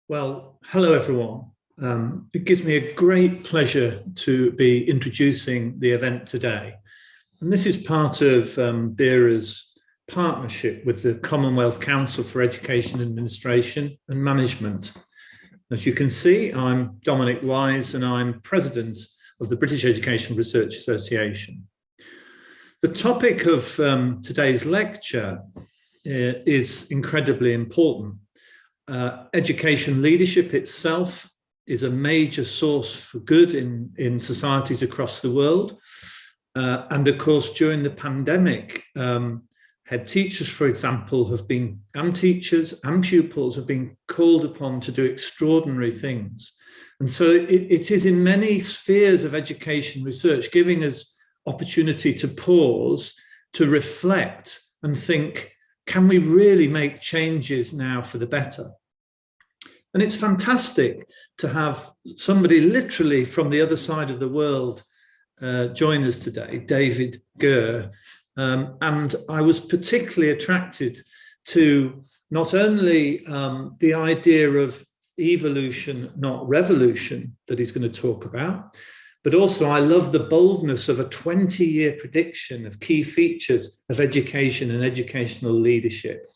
Well, hello everyone. It gives me a great pleasure to be introducing the event today. And this is part of BERA's partnership with the Commonwealth Council for Education Administration and Management. As you can see, I'm Dominic Wise and I'm President of the British Educational Research Association. The topic of today's lecture is incredibly important. Education leadership itself is a major source for good in societies across the world. And of course, during the pandemic, head teachers, for example, and teachers and pupils have been called upon to do extraordinary things. And so it is in many spheres of education research, giving us opportunity to pause, to reflect and think, can we really make changes now for the better? And it's fantastic to have somebody literally from the other side of the world join us today, David Gurr. And I was particularly attracted to not only the idea of evolution, not revolution, that he's going to talk about, but also I love the boldness of a 20-year prediction of key features of education and educational leadership.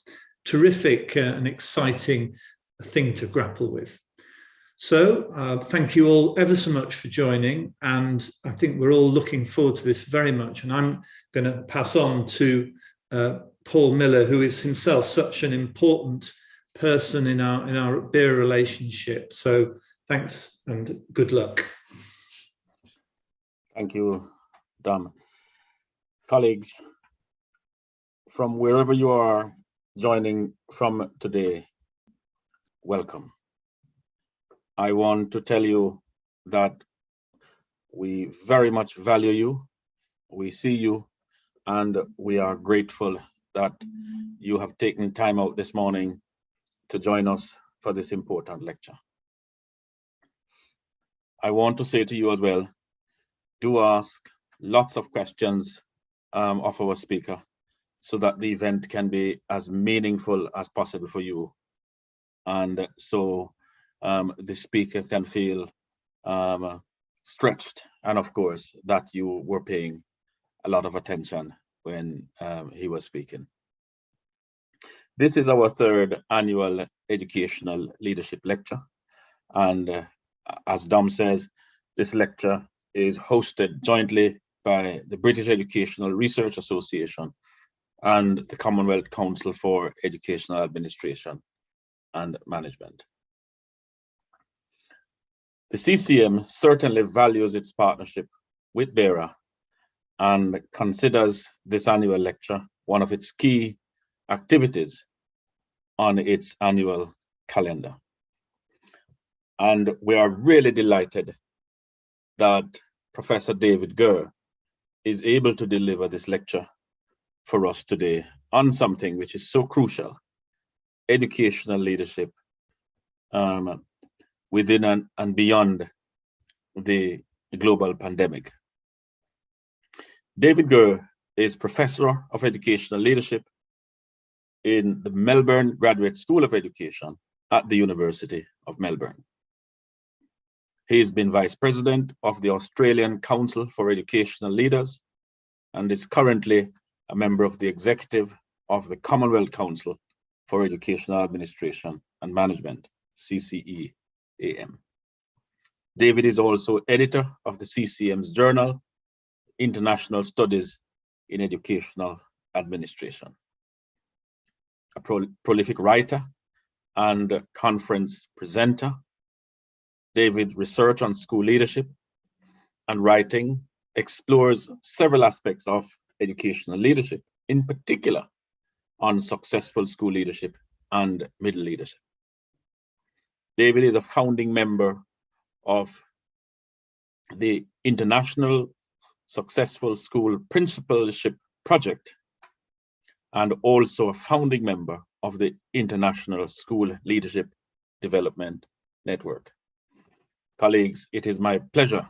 Terrific and exciting thing to grapple with. So thank you all ever so much for joining, and I think we're all looking forward to this very much. And I'm going to pass on to Paul Miller, who is himself such an important person in our BERA relationship. So thanks and good luck. Thank you, Dom. Colleagues, from wherever you are joining from today, welcome. I want to tell you that we very much value you, we see you, and we are grateful that you have taken time out this morning to join us for this important lecture. I want to say to you as well, do ask lots of questions of our speaker so that the event can be as meaningful as possible for you. And so the speaker can feel stretched, and of course that you were paying a lot of attention when he was speaking. This is our third annual educational leadership lecture, and as Dom says, this lecture is hosted jointly by the British Educational Research Association and the Commonwealth Council for Educational Administration and Management. The CCM certainly values its partnership with BERA and considers this annual lecture one of its key activities on its annual calendar. And we are really delighted that Professor David Gurr is able to deliver this lecture for us today on something which is so crucial: educational leadership within and beyond the global pandemic. David Gurr is Professor of Educational Leadership in the Melbourne Graduate School of Education at the University of Melbourne. He has been Vice President of the Australian Council for Educational Leaders and is currently a member of the executive of the Commonwealth Council for Educational Administration and Management, CCEAM. David is also editor of the CCM's journal, International Studies in Educational Administration. A prolific writer and conference presenter, David's research on school leadership and writing explores several aspects of educational leadership, in particular on successful school leadership and middle leadership. David is a founding member of the International Successful School Principalship Project and also a founding member of the International School Leadership Development Network. Colleagues, it is my pleasure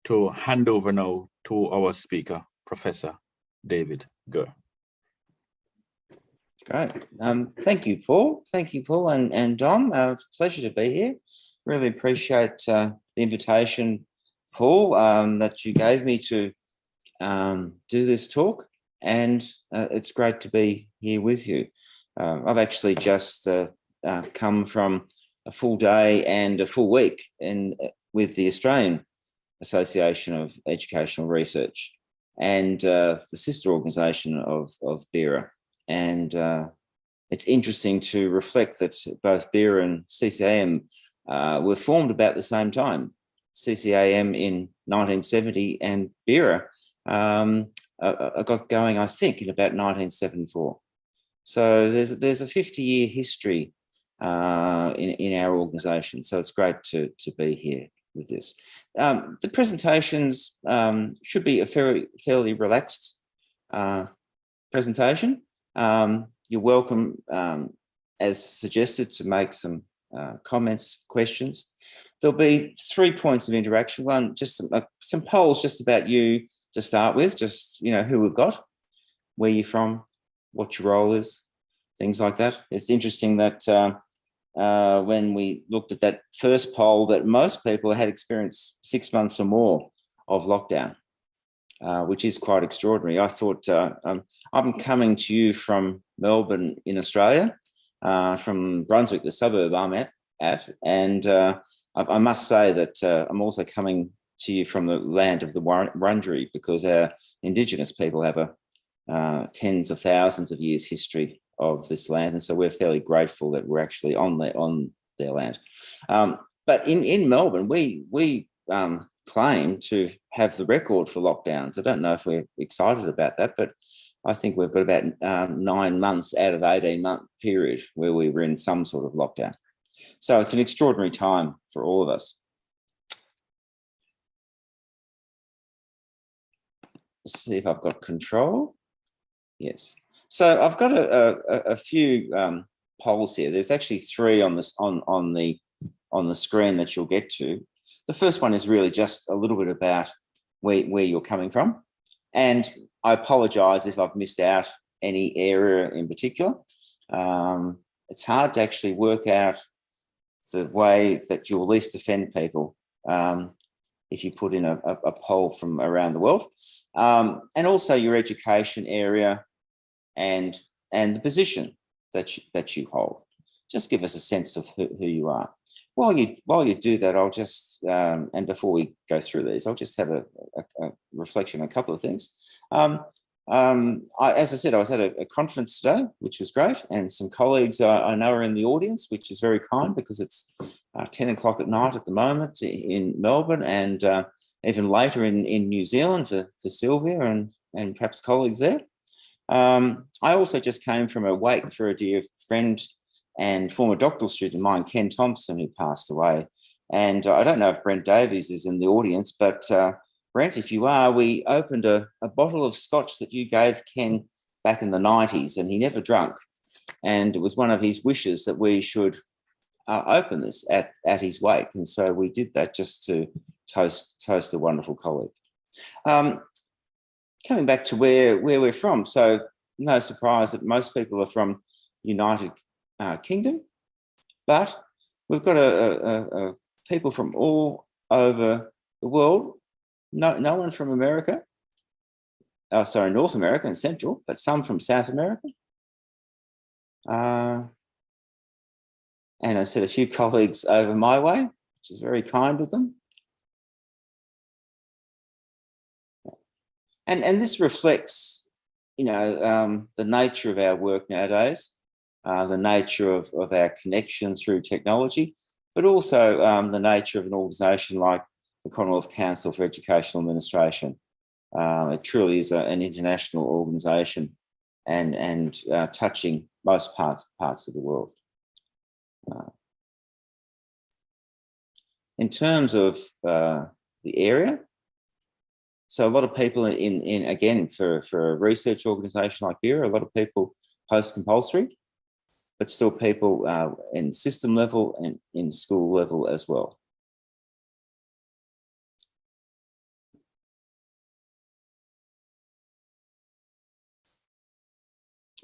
to hand over now to our speaker, Professor David Gurr. Great. Thank you, Paul. Thank you, Paul and Dom. It's a pleasure to be here. Really appreciate the invitation, Paul, that you gave me to do this talk. And it's great to be here with you. I've actually just come from a full day and a full week with the Australian Association of Educational Research and the sister organisation of BERA. And it's interesting to reflect that both BERA and CCAM were formed about the same time. CCAM in 1970 and BERA got going, I think, in about 1974. So there's a 50-year history in our organisation. So it's great to be here with this. The presentations should be a fairly relaxed presentation. You're welcome, as suggested, to make some comments, questions. There'll be 3 points of interaction. One, just some polls just about you to start with, just, you know, who we've got, where you're from, what your role is, things like that. It's interesting that when we looked at that first poll, that most people had experienced 6 months or more of lockdown, which is quite extraordinary. I thought, I'm coming to you from Melbourne in Australia, from Brunswick, the suburb I'm at, and I must say that I'm also coming to you from the land of the Wurundjeri, because our Indigenous people have a tens of thousands of years history of this land, and so we're fairly grateful that we're actually on their land. But in Melbourne, we claim to have the record for lockdowns. I don't know if we're excited about that, but I think we've got about 9 months out of 18-month period where we were in some sort of lockdown. So it's an extraordinary time for all of us. Let's see if I've got control. Yes. So I've got a few polls here. There's actually 3 on this on the screen that you'll get to. The first one is really just a little bit about where you're coming from, and I apologise if I've missed out any area in particular. It's hard to actually work out the way that you'll least offend people if you put in a poll from around the world, and also your education area and the position that you hold. Just give us a sense of who you are. While you do that, I'll just and before we go through these, I'll just have a reflection on a couple of things. As I said, I was at a conference today, which was great, and some colleagues I know are in the audience, which is very kind, because it's 10 o'clock at night at the moment in Melbourne, and even later in New Zealand for Sylvia and perhaps colleagues there. I also just came from a wake for a dear friend and former doctoral student of mine, Ken Thompson, who passed away. And I don't know if Brent Davies is in the audience, but Brent, if you are, we opened a bottle of scotch that you gave Ken back in the 90s, and he never drunk. And it was one of his wishes that we should open this at his wake. And so we did that just to toast a wonderful colleague. Coming back to where we're from, so no surprise that most people are from United Kingdom, but we've got a people from all over the world. No one from America. Oh, sorry, North America and Central, but some from South America. And I said a few colleagues over my way, which is very kind of them. And this reflects, you know, the nature of our work nowadays, the nature of our connection through technology, but also the nature of an organisation like the Commonwealth Council for Educational Administration. It truly is an international organisation and touching most parts of the world. In terms of the area, so a lot of people in again, for a research organisation like BERA, a lot of people post-compulsory, but still people in system level and in school level as well.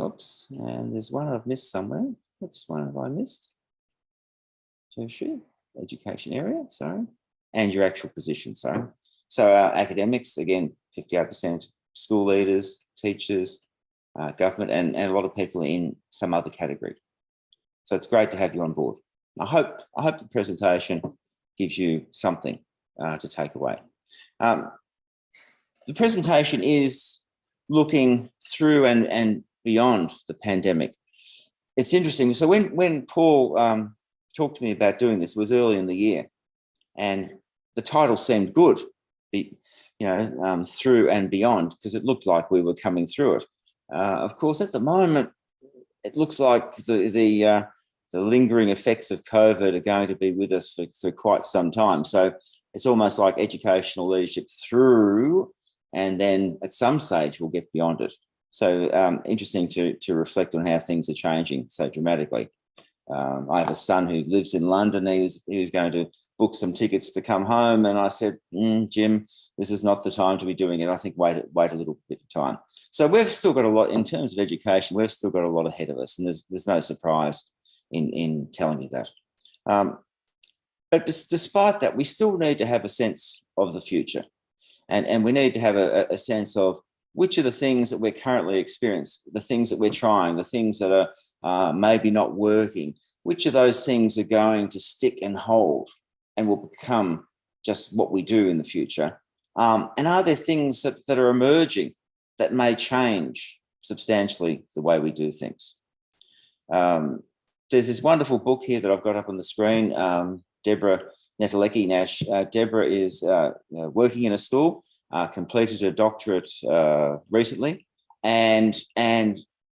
Oops, and there's one I've missed somewhere. Which one have I missed? Tertiary education area, sorry, and your actual position, sorry. So our academics, again, 58% school leaders, teachers, government, and a lot of people in some other category. So it's great to have you on board. I hope the presentation gives you something to take away. The presentation is looking through and beyond the pandemic. It's interesting. So when Paul talked to me about doing this, it was early in the year, and the title seemed good, through and beyond, because it looked like we were coming through it. Of course, at the moment, it looks like the lingering effects of COVID are going to be with us for quite some time. So it's almost like educational leadership through, and then at some stage we'll get beyond it. So interesting to reflect on how things are changing so dramatically. I have a son who lives in London. He was going to book some tickets to come home, and I said, Jim, this is not the time to be doing it. I think wait a little bit of time. So we've still got a lot in terms of education. We've still got a lot ahead of us, and there's no surprise in telling you that. But despite that, we still need to have a sense of the future, and we need to have a sense of which are the things that we're currently experiencing, the things that we're trying, the things that are maybe not working, which of those things are going to stick and hold and will become just what we do in the future? And are there things that are emerging that may change substantially the way we do things? There's this wonderful book here that I've got up on the screen, Deborah Netalecki. Now, Deborah is working in a school, completed a doctorate recently, and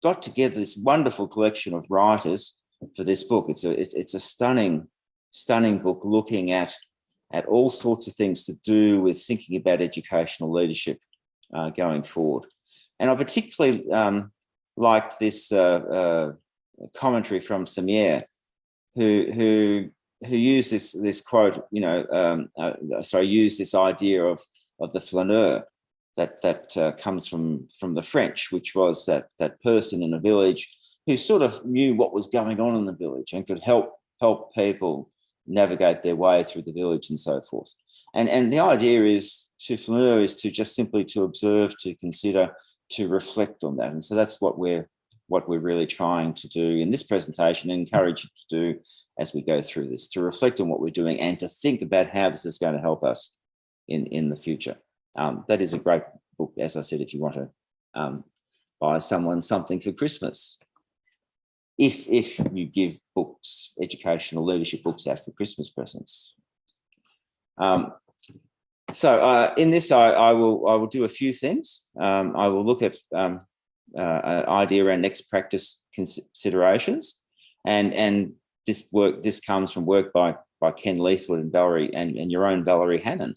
got together this wonderful collection of writers for this book. It's a stunning book looking at all sorts of things to do with thinking about educational leadership going forward. And I particularly like this commentary from Samir, who used this quote, used this idea of the flaneur that comes from the French, which was that person in a village who sort of knew what was going on in the village and could help people navigate their way through the village and so forth. And the idea is to flaneur is to just simply to observe, to consider, to reflect on that. And so that's what we're really trying to do in this presentation, and encourage you to do as we go through this, to reflect on what we're doing and to think about how this is going to help us in the future. That is a great book, as I said, if you want to buy someone something for Christmas. If you give books, educational leadership books out for Christmas presents. So in this, I will do a few things. I will look at an idea around next practice considerations, and this comes from work by Ken Leithwood and Valerie and your own Valerie Hannon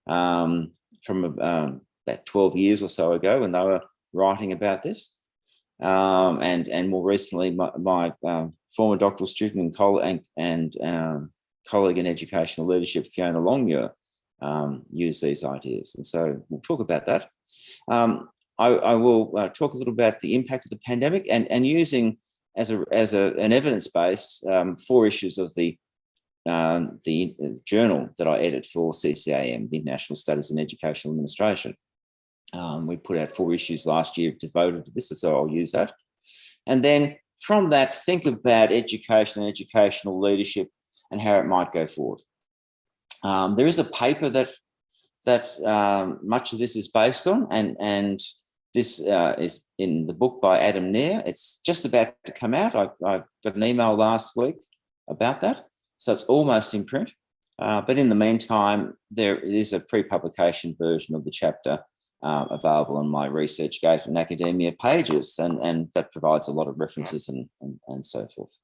from about 12 years or so ago when they were writing about this. And more recently, my former doctoral student and colleague in educational leadership, Fiona Longmuir, used these ideas. And so we'll talk about that. I will talk a little about the impact of the pandemic and using as an evidence base 4 issues of the journal that I edit for CCAM, the International Studies in Educational Administration. We put out 4 issues last year devoted to this, so I'll use that. And then from that, think about education and educational leadership and how it might go forward. There is a paper that much of this is based on, and this is in the book by Adam Nair. It's just about to come out. I got an email last week about that, so it's almost in print. But in the meantime, there is a pre-publication version of the chapter available on my ResearchGate and academia pages, and that provides a lot of references and so forth.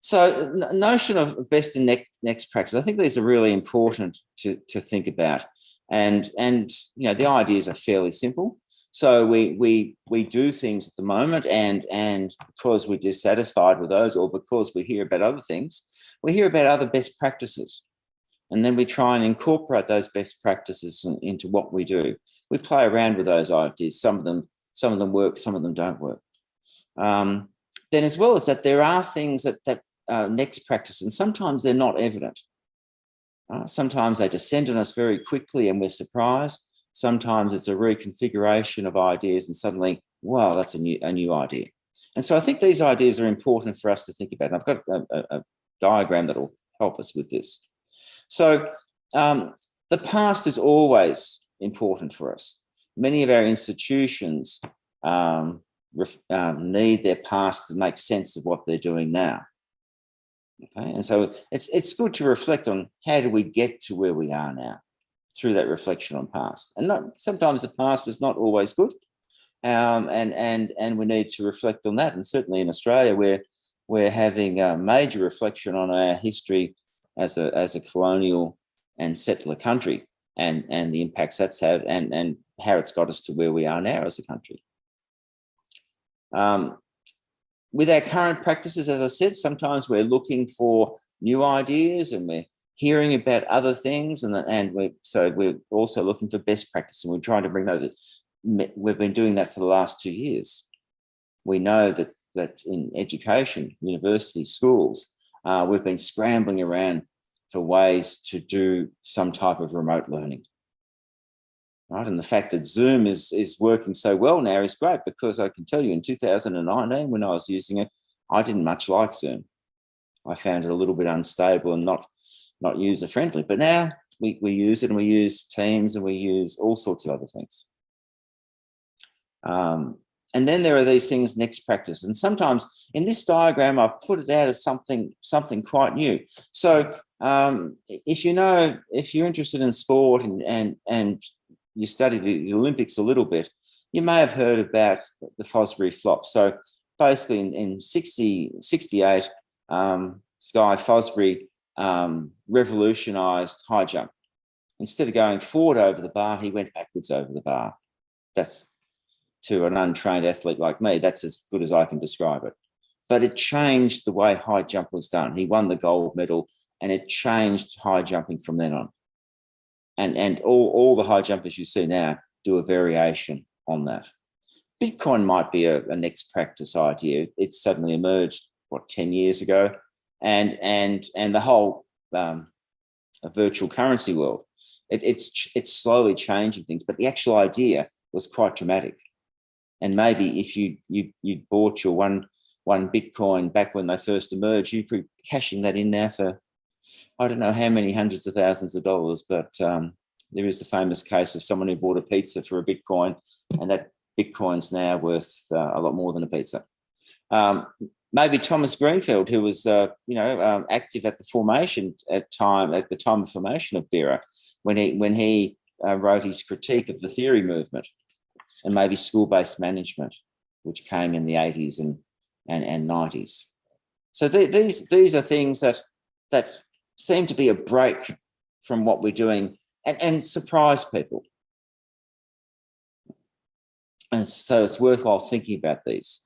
So notion of best and next practice, I think these are really important to think about. And the ideas are fairly simple. So we do things at the moment, and because we're dissatisfied with those, or because we hear about other things, we hear about other best practices. And then we try and incorporate those best practices into what we do. We play around with those ideas. Some of them Some of them work, some of them don't work. Then as well as that, there are things that next practice, and sometimes they're not evident. Sometimes they descend on us very quickly and we're surprised. Sometimes it's a reconfiguration of ideas and suddenly, wow, that's a new idea. And so I think these ideas are important for us to think about. And I've got a diagram that will help us with this. So the past is always important for us. Many of our institutions need their past to make sense of what they're doing now. Okay, and so it's good to reflect on how do we get to where we are now through that reflection on past. And sometimes the past is not always good, and we need to reflect on that. And certainly in Australia, we're having a major reflection on our history as a colonial and settler country, and the impacts that's had, and how it's got us to where we are now as a country. With our current practices, as I said, sometimes we're looking for new ideas and we're hearing about other things, and we're also looking for best practice, and we're trying to bring those. We've been doing that for the last 2 years. We know that in education, universities, schools, we've been scrambling around for ways to do some type of remote learning. Right, and the fact that Zoom is working so well now is great, because I can tell you in 2019, when I was using it, I didn't much like Zoom. I found it a little bit unstable and not user-friendly. But now we use it, and we use Teams, and we use all sorts of other things. And then there are these things, next practice. And sometimes in this diagram, I've put it out as something quite new. So if you're interested in sport and you study the Olympics a little bit, you may have heard about the Fosbury flop. So basically in 68, Sky Fosbury revolutionised high jump. Instead of going forward over the bar, he went backwards over the bar. That's, to an untrained athlete like me, that's as good as I can describe it. But it changed the way high jump was done. He won the gold medal, and it changed high jumping from then on. And all the high jumpers you see now do a variation on that. Bitcoin might be a next practice idea. It suddenly emerged, 10 years ago, and the whole virtual currency world. It's slowly changing things, but the actual idea was quite dramatic. And maybe if you bought your one Bitcoin back when they first emerged, you'd be cashing that in now for, I don't know how many hundreds of thousands of dollars, but there is the famous case of someone who bought a pizza for a Bitcoin, and that Bitcoin's now worth a lot more than a pizza. Maybe Thomas Greenfield, who was active at the time of formation of BERA, when he wrote his critique of the theory movement, and maybe school-based management, which came in the 80s and 90s. So these are things that seem to be a break from what we're doing and surprise people. And so it's worthwhile thinking about these.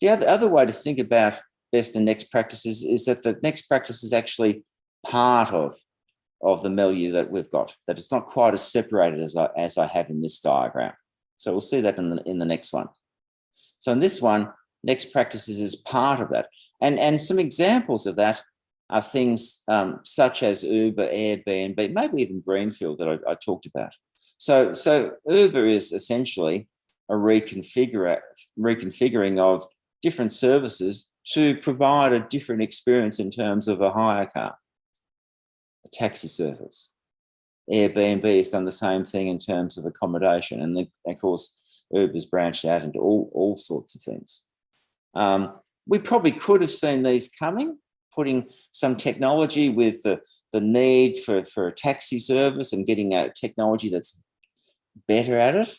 The other way to think about best and next practices is that the next practice is actually part of the milieu that we've got, that it's not quite as separated as I have in this diagram. So we'll see that in the next one. So in this one, next practices is part of that. And some examples of that are things such as Uber, Airbnb, maybe even Greenfield that I talked about. So Uber is essentially a reconfiguring of different services to provide a different experience in terms of a hire car, a taxi service. Airbnb has done the same thing in terms of accommodation. And of course, Uber's branched out into all sorts of things. We probably could have seen these coming, putting some technology with the need for a taxi service and getting a technology that's better at it.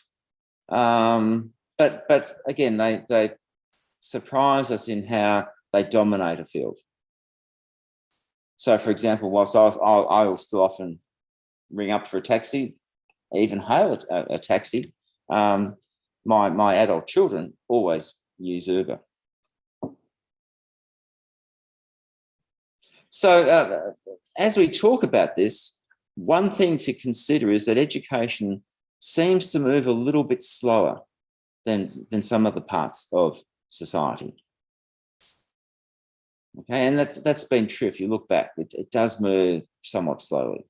But again, they surprise us in how they dominate a field. So, for example, whilst I will still often ring up for a taxi, even hail a taxi, my adult children always use Uber. So as we talk about this, one thing to consider is that education seems to move a little bit slower than some other parts of society. Okay, and that's been true. If you look back, it does move somewhat slowly.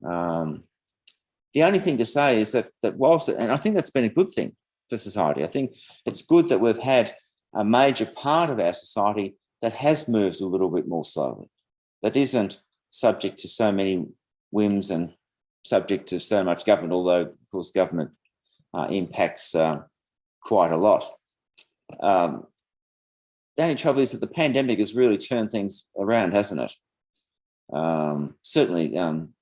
The only thing to say is that whilst, and I think that's been a good thing for society. I think it's good that we've had a major part of our society that has moved a little bit more slowly, that isn't subject to so many whims and subject to so much government, although, of course, government impacts quite a lot. The only trouble is that the pandemic has really turned things around, hasn't it? Certainly on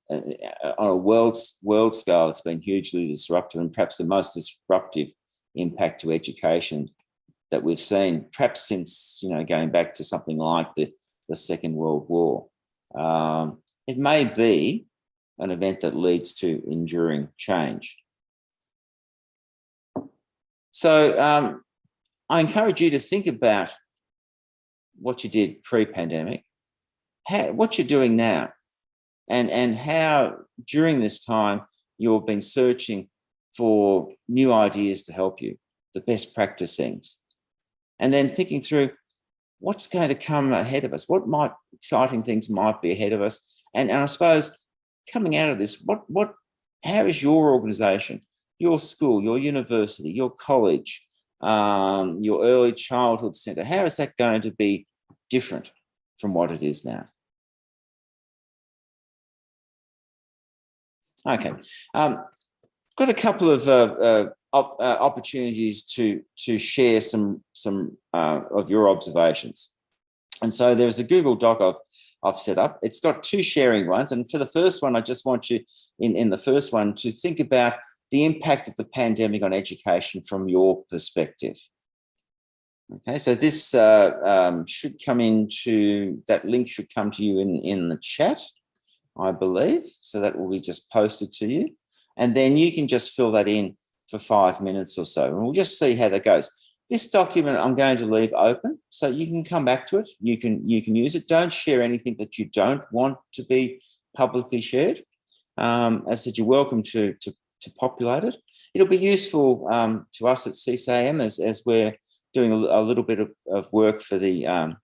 a world scale, it's been hugely disruptive, and perhaps the most disruptive impact to education that we've seen, perhaps since, going back to something like the Second World War. It may be an event that leads to enduring change. So I encourage you to think about what you did pre-pandemic, what you're doing now, and how during this time you've been searching for new ideas to help you, the best practice things, and then thinking through what's going to come ahead of us, what exciting things might be ahead of us, and I suppose coming out of this, how is your organisation, your school, your university, your college, your early childhood centre, how is that going to be different from what it is now? Okay, got a couple of opportunities to share some of your observations, and so there's a Google Doc I've set up. It's got two sharing ones, and for the first one, I just want you in the first one to think about the impact of the pandemic on education from your perspective. Okay, so this should come into, that link should come to you in the chat, I believe. So that will be just posted to you. And then you can just fill that in for 5 minutes or so. And we'll just see how that goes. This document I'm going to leave open, so you can come back to it. You can use it. Don't share anything that you don't want to be publicly shared. As I said, you're welcome to populate it. It'll be useful to us at CCAM as we're doing a little bit of work for the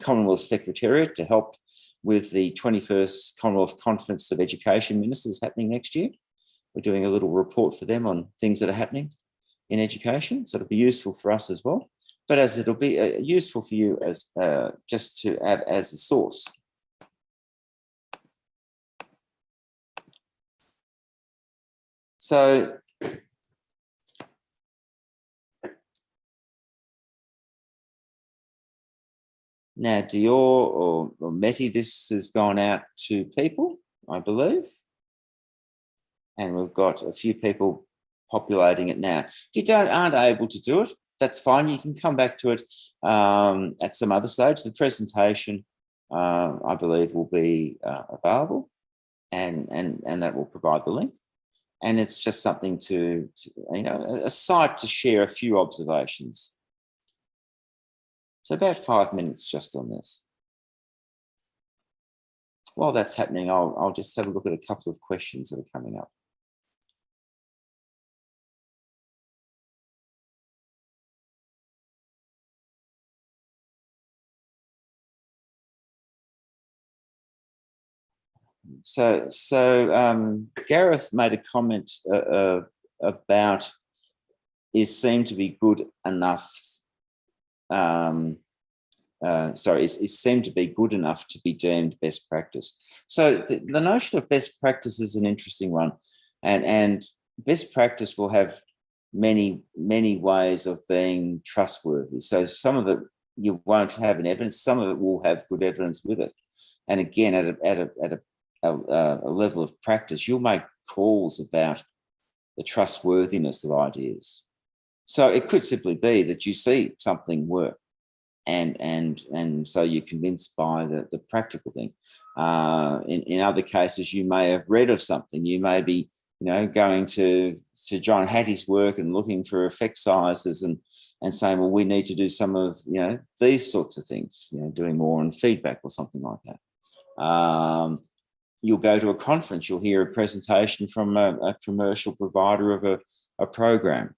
Commonwealth Secretariat to help with the 21st Commonwealth Conference of Education Ministers happening next year. We're doing a little report for them on things that are happening in education, so it'll be useful for us as well. But as it'll be useful for you as just to have as a source. So now Dior or Meti, this has gone out to people, I believe. And we've got a few people populating it now. If you aren't able to do it, that's fine. You can come back to it at some other stage. The presentation, I believe, will be available, and that will provide the link. And it's just something to a site to share a few observations. So about 5 minutes just on this. While that's happening, I'll just have a look at a couple of questions that are coming up. So Gareth made a comment about is seem to be good enough. Is seem to be good enough to be deemed best practice. So the notion of best practice is an interesting one, and best practice will have many ways of being trustworthy. So some of it you won't have an evidence, some of it will have good evidence with it, and again at a level of practice, you'll make calls about the trustworthiness of ideas. So it could simply be that you see something work, and so you're convinced by the practical thing. In other cases, you may have read of something. You may be, going to John Hattie's work and looking for effect sizes and saying, well, we need to do some of these sorts of things. Doing more on feedback or something like that. You'll go to a conference. You'll hear a presentation from a commercial provider of a program.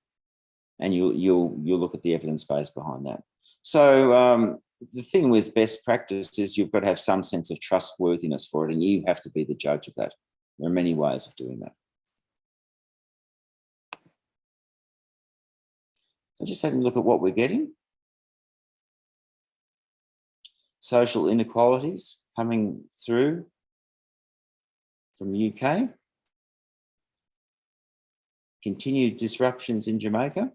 and you'll look at the evidence base behind that. So the thing with best practice is you've got to have some sense of trustworthiness for it, and you have to be the judge of that. There are many ways of doing that. So just having a look at what we're getting. Social inequalities coming through from the UK. Continued disruptions in Jamaica.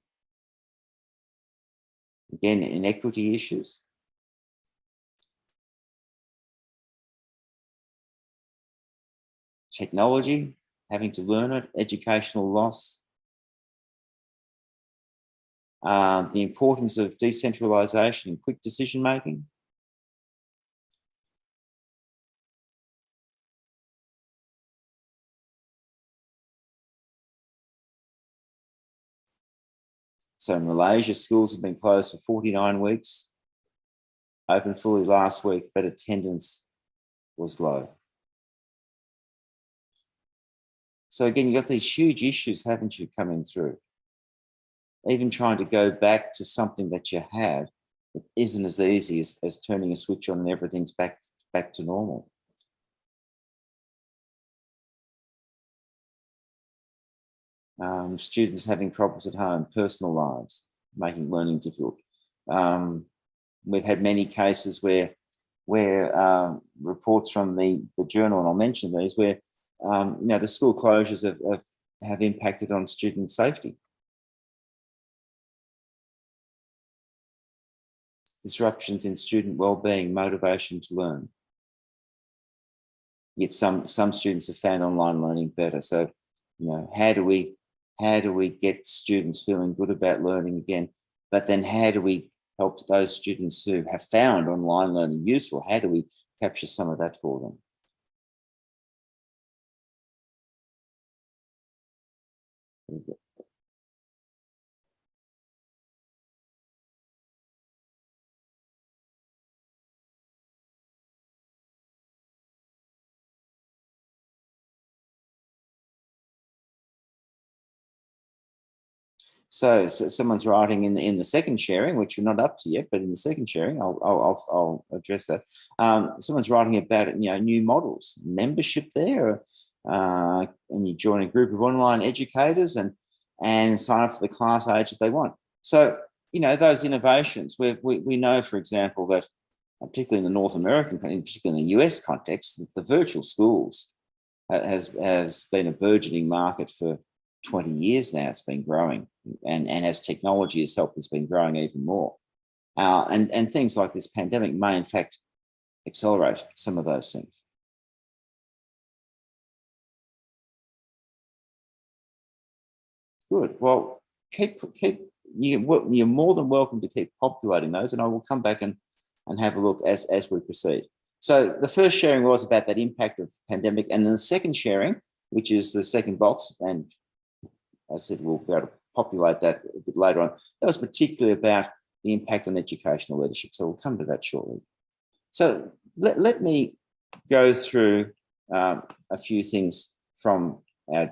Again, inequity issues. Technology, having to learn it, educational loss. The importance of decentralisation and quick decision making. So in Malaysia, schools have been closed for 49 weeks, opened fully last week, but attendance was low. So again, you've got these huge issues, haven't you, coming through? Even trying to go back to something that you had, it isn't as easy as turning a switch on and everything's back to normal. Students having problems at home, personal lives, making learning difficult. We've had many cases where reports from the journal, and I'll mention these, where the school closures have impacted on student safety. Disruptions in student wellbeing, motivation to learn. Yet some students have found online learning better. So, how do we get students feeling good about learning again? But then how do we help those students who have found online learning useful? How do we capture some of that for them? So someone's writing in the second sharing, which we're not up to yet, but in the second sharing, I'll address that. Someone's writing about new models, membership there, and you join a group of online educators and sign up for the class age that they want. So those innovations, we know, for example, that particularly in the North American, particularly in the US context, that the virtual schools has been a burgeoning market for 20 years now. It's been growing, and as technology has helped, it's been growing even more. And things like this pandemic may in fact accelerate some of those things. Good. Well, you're more than welcome to keep populating those, and I will come back and have a look as we proceed. So the first sharing was about that impact of pandemic, and then the second sharing, which is the second box, and I said we'll be able to populate that a bit later on. That was particularly about the impact on educational leadership. So we'll come to that shortly. So let me go through a few things from a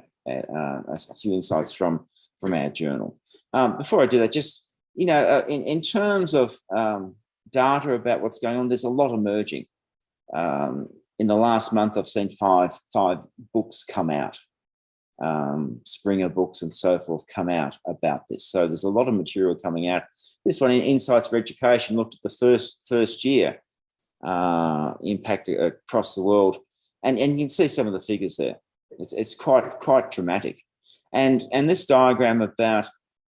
few insights from our journal. Before I do that, just in terms of data about what's going on, there's a lot emerging. In the last month, I've seen five books come out. Springer books and so forth come out about this. So there's a lot of material coming out. This one, Insights for Education, looked at the first year impact across the world, and you can see some of the figures there. It's quite dramatic. And this diagram about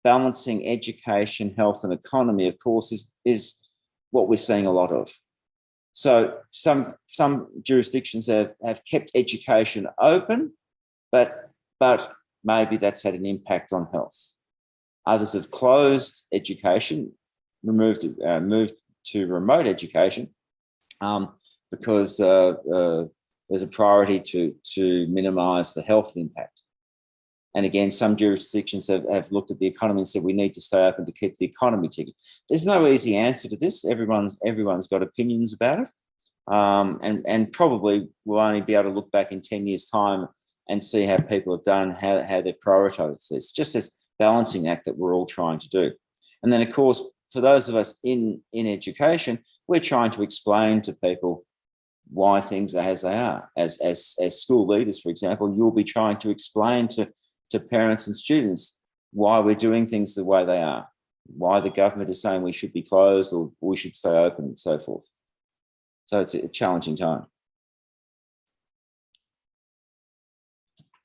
balancing education, health, and economy, of course, is what we're seeing a lot of. So some jurisdictions have kept education open, but maybe that's had an impact on health. Others have closed education, moved to remote education because there's a priority to minimise the health impact. And again, some jurisdictions have looked at the economy and said we need to stay open to keep the economy ticking. There's no easy answer to this. Everyone's got opinions about it, and probably we'll only be able to look back in 10 years' time and see how people have done, how they've prioritised this. Just as balancing act that we're all trying to do. And then, of course, for those of us in education, we're trying to explain to people why things are as they are. As school leaders, for example, you'll be trying to explain to parents and students why we're doing things the way they are, why the government is saying we should be closed or we should stay open and so forth. So it's a challenging time.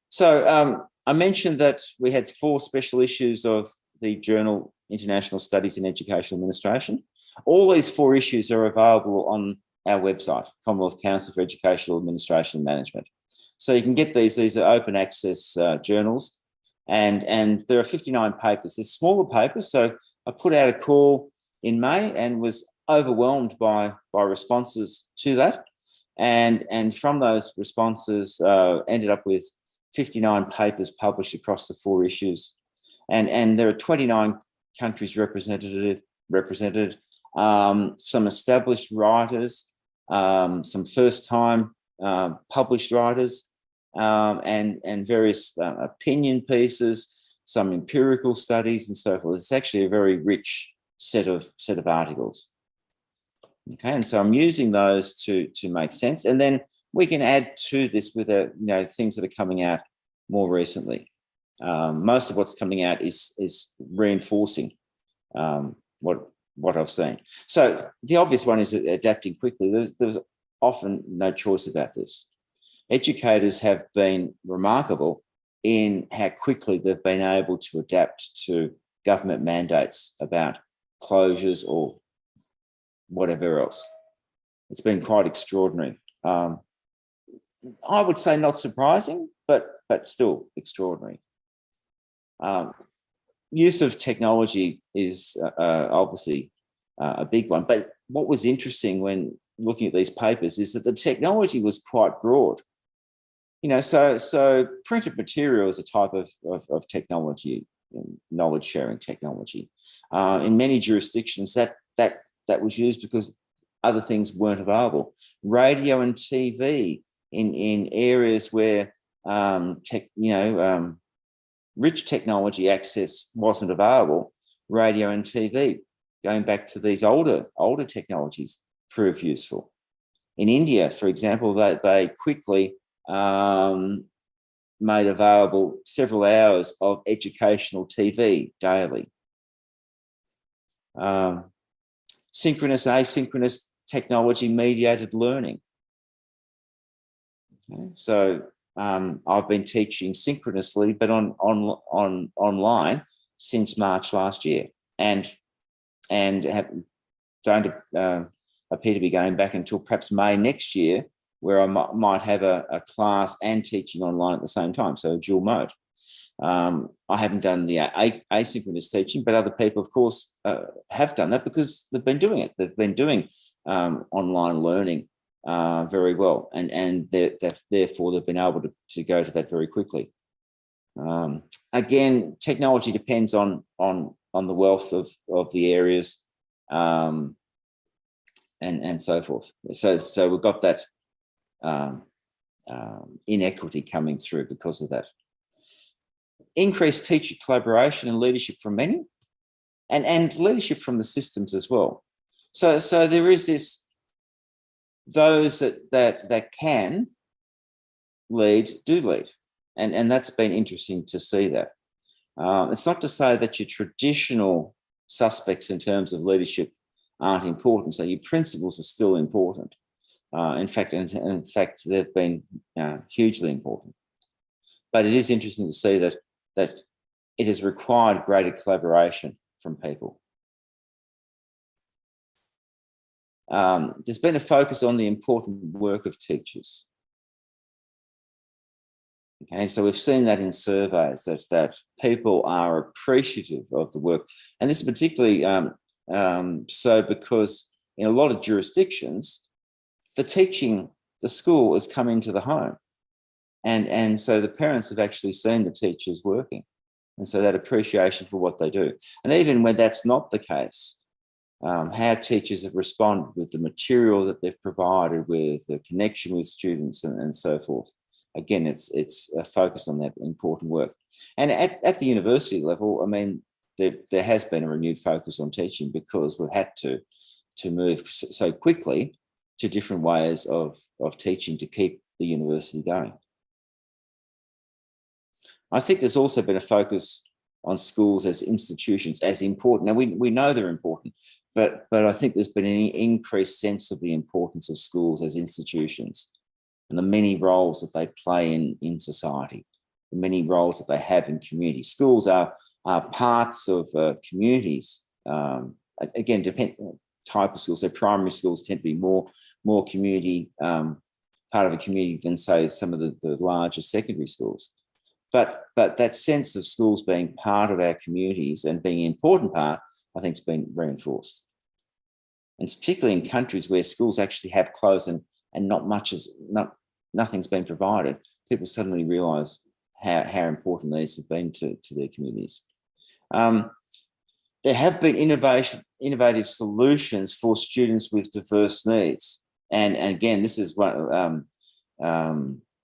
So I mentioned that we had 4 special issues of the journal International Studies in Educational Administration. All these 4 issues are available on our website, Commonwealth Council for Educational Administration and Management. So you can get these are open access journals, and there are 59 papers. They're smaller papers, so I put out a call in May and was overwhelmed by responses to that. And from those responses, ended up with 59 papers published across the 4 issues. And there are 29 countries represented, some established writers, some first-time published writers, and various opinion pieces, some empirical studies and so forth. It's actually a very rich set of articles. Okay, and so I'm using those to make sense, and then we can add to this with things that are coming out more recently. Most of what's coming out is reinforcing what I've seen. So the obvious one is adapting quickly. There's often no choice about this. Educators have been remarkable in how quickly they've been able to adapt to government mandates about closures or whatever else. It's been quite extraordinary. I would say not surprising, but still extraordinary. Use of technology is obviously a big one. But what was interesting when looking at these papers is that the technology was quite broad. So printed material is a type of technology, knowledge sharing technology. In many jurisdictions, that was used because other things weren't available. Radio and TV in areas where rich technology access wasn't available. Radio and TV, going back to these older technologies, proved useful. In India, for example, they quickly made available several hours of educational TV daily. Synchronous, asynchronous technology mediated learning. Okay, so I've been teaching synchronously, but on online since March last year, and don't appear to be going back until perhaps May next year, where I might have a class and teaching online at the same time, so a dual mode. I haven't done the asynchronous teaching, but other people, of course, have done that because they've been doing it. They've been doing online learning very well, and therefore they've been able to go to that very quickly. Again, technology depends on the wealth of the areas, and so forth. So we've got that inequity coming through because of that. Increased teacher collaboration and leadership from many, and leadership from the systems as well. So there is this, those that can lead do lead, and that's been interesting to see that. It's not to say that your traditional suspects in terms of leadership aren't important. So your principles are still important. In fact, they've been hugely important. But it is interesting to see that it has required greater collaboration from people. There's been a focus on the important work of teachers. Okay, so we've seen that in surveys that people are appreciative of the work, and this is particularly so because in a lot of jurisdictions, the school has come into the home, and so the parents have actually seen the teachers working, and so that appreciation for what they do. And even when that's not the case, how teachers have responded with the material that they've provided, with the connection with students and so forth. again, it's focused on that important work. And at the university level, I mean, there has been a renewed focus on teaching because we've had to move so quickly to different ways of teaching to keep the university going. I think there's also been a focus on schools as institutions as important. Now, we know they're important, but I think there's been an increased sense of the importance of schools as institutions and the many roles that they play in society, the many roles that they have in community. Schools are parts of communities. Again, depend type of schools. So primary schools tend to be more community, part of a community than, say, some of the larger secondary schools. But that sense of schools being part of our communities and being an important part, I think, has been reinforced. And particularly in countries where schools actually have closed and nothing's been provided, people suddenly realise how important these have been to their communities. There have been innovative solutions for students with diverse needs. And again, this is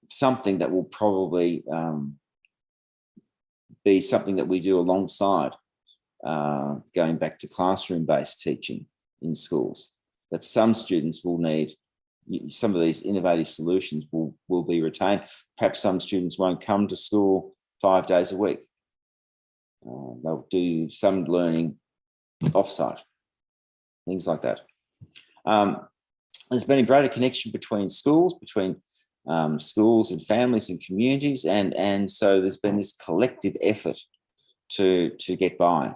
something that will probably be something that we do alongside going back to classroom-based teaching in schools, that some students will need, some of these innovative solutions will be retained. Perhaps some students won't come to school 5 days a week. They'll do some learning offsite, things like that. There's been a greater connection between schools, between schools and families and communities, and so there's been this collective effort to get by,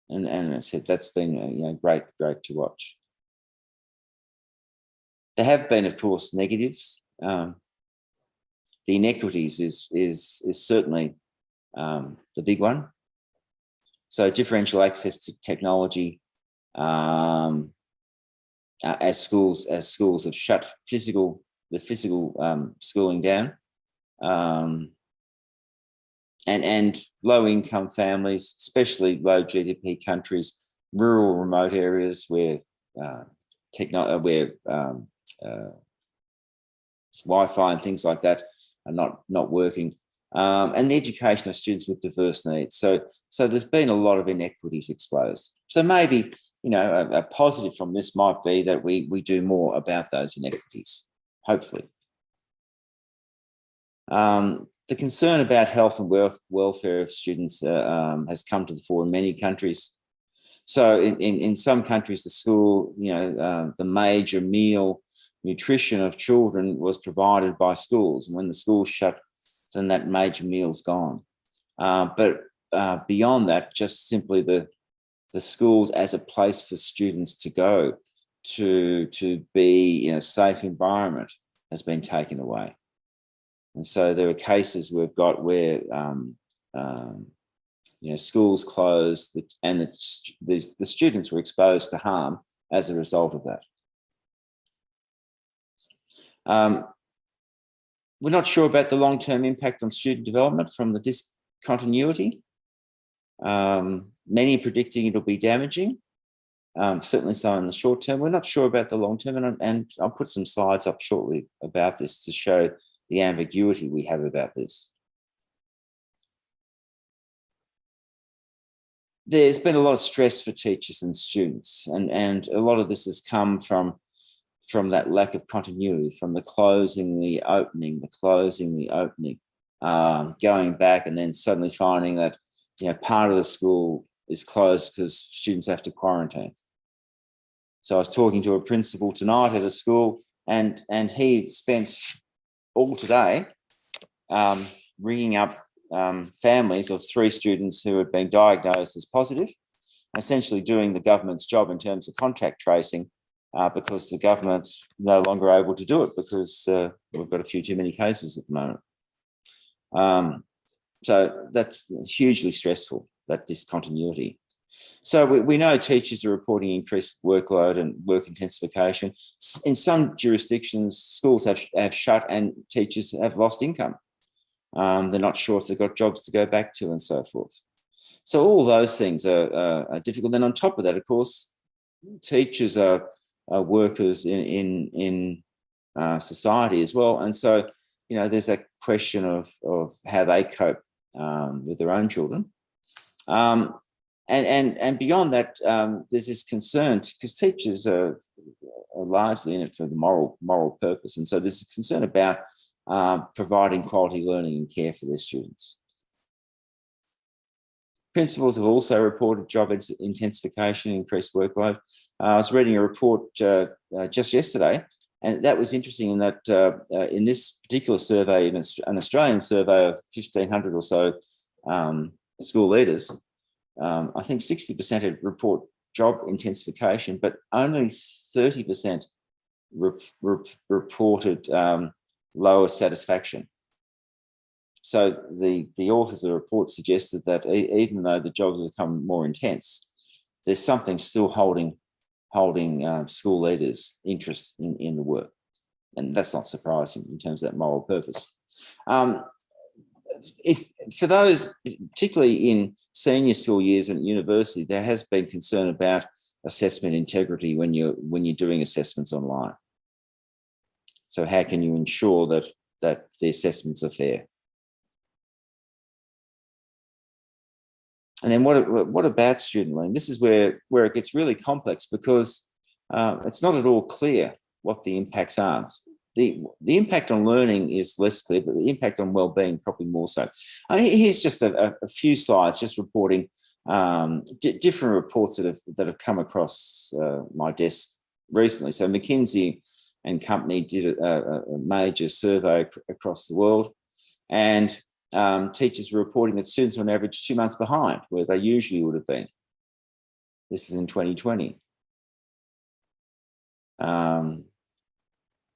and I said that's been great to watch. There have been, of course, negatives. The inequities is certainly the big one. So differential access to technology, as schools have shut the physical schooling down, and low income families, especially low GDP countries, rural, remote areas where Wi-Fi and things like that are not working, and the education of students with diverse needs. So there's been a lot of inequities exposed. So maybe a positive from this might be that we do more about those inequities, hopefully. The concern about health and welfare of students has come to the fore in many countries. So in some countries, the school, the major meal nutrition of children was provided by schools. And when the schools shut, then that major meal's gone. But beyond that, just simply the schools as a place for students to go to be in a safe environment has been taken away. And so there are cases we've got where schools closed and the students were exposed to harm as a result of that. We're not sure about the long-term impact on student development from the discontinuity. Many are predicting it'll be damaging, certainly so in the short term. We're not sure about the long term, and I'll put some slides up shortly about this to show the ambiguity we have about this. There's been a lot of stress for teachers and students, and a lot of this has come from that lack of continuity, from the closing, the opening, going back, and then suddenly finding that part of the school is closed because students have to quarantine. So I was talking to a principal tonight at a school, and he spent all today ringing up families of 3 students who had been diagnosed as positive, essentially doing the government's job in terms of contact tracing, because the government's no longer able to do it because we've got a few too many cases at the moment. So that's hugely stressful, that discontinuity. So we know teachers are reporting increased workload and work intensification. In some jurisdictions, schools have shut and teachers have lost income. They're not sure if they've got jobs to go back to and so forth. So all those things are difficult. Then on top of that, of course, teachers are workers in society as well. And so, there's a question of how they cope with their own children. And beyond that, there's this concern, because teachers are largely in it for the moral purpose. And so there's a concern about providing quality learning and care for their students. Principals have also reported job intensification, increased workload. I was reading a report just yesterday, and that was interesting in that in this particular survey, an Australian survey of 1,500 or so school leaders, I think 60% had report job intensification, but only 30% reported lower satisfaction. So the authors of the report suggested that even though the jobs have become more intense, there's something still holding school leaders' interest in the work. And that's not surprising in terms of that moral purpose. If for those, particularly in senior school years and university, there has been concern about assessment integrity when you're doing assessments online. So how can you ensure that the assessments are fair? And then what about student learning? This is where it gets really complex, because it's not at all clear what the impacts are. The impact on learning is less clear, but the impact on wellbeing probably more so. Here's just a few slides just reporting different reports that have come across my desk recently. So McKinsey and Company did a major survey across the world, and teachers were reporting that students were on average 2 months behind where they usually would have been. This is in 2020.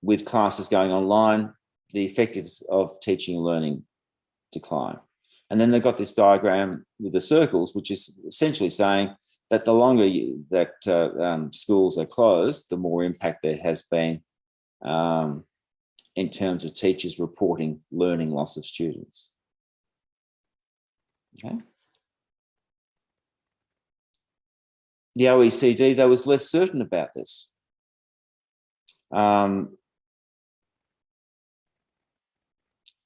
With classes going online, the effectiveness of teaching and learning decline. And then they've got this diagram with the circles, which is essentially saying that the longer schools are closed, the more impact there has been in terms of teachers reporting learning loss of students. Okay. The OECD, though, was less certain about this.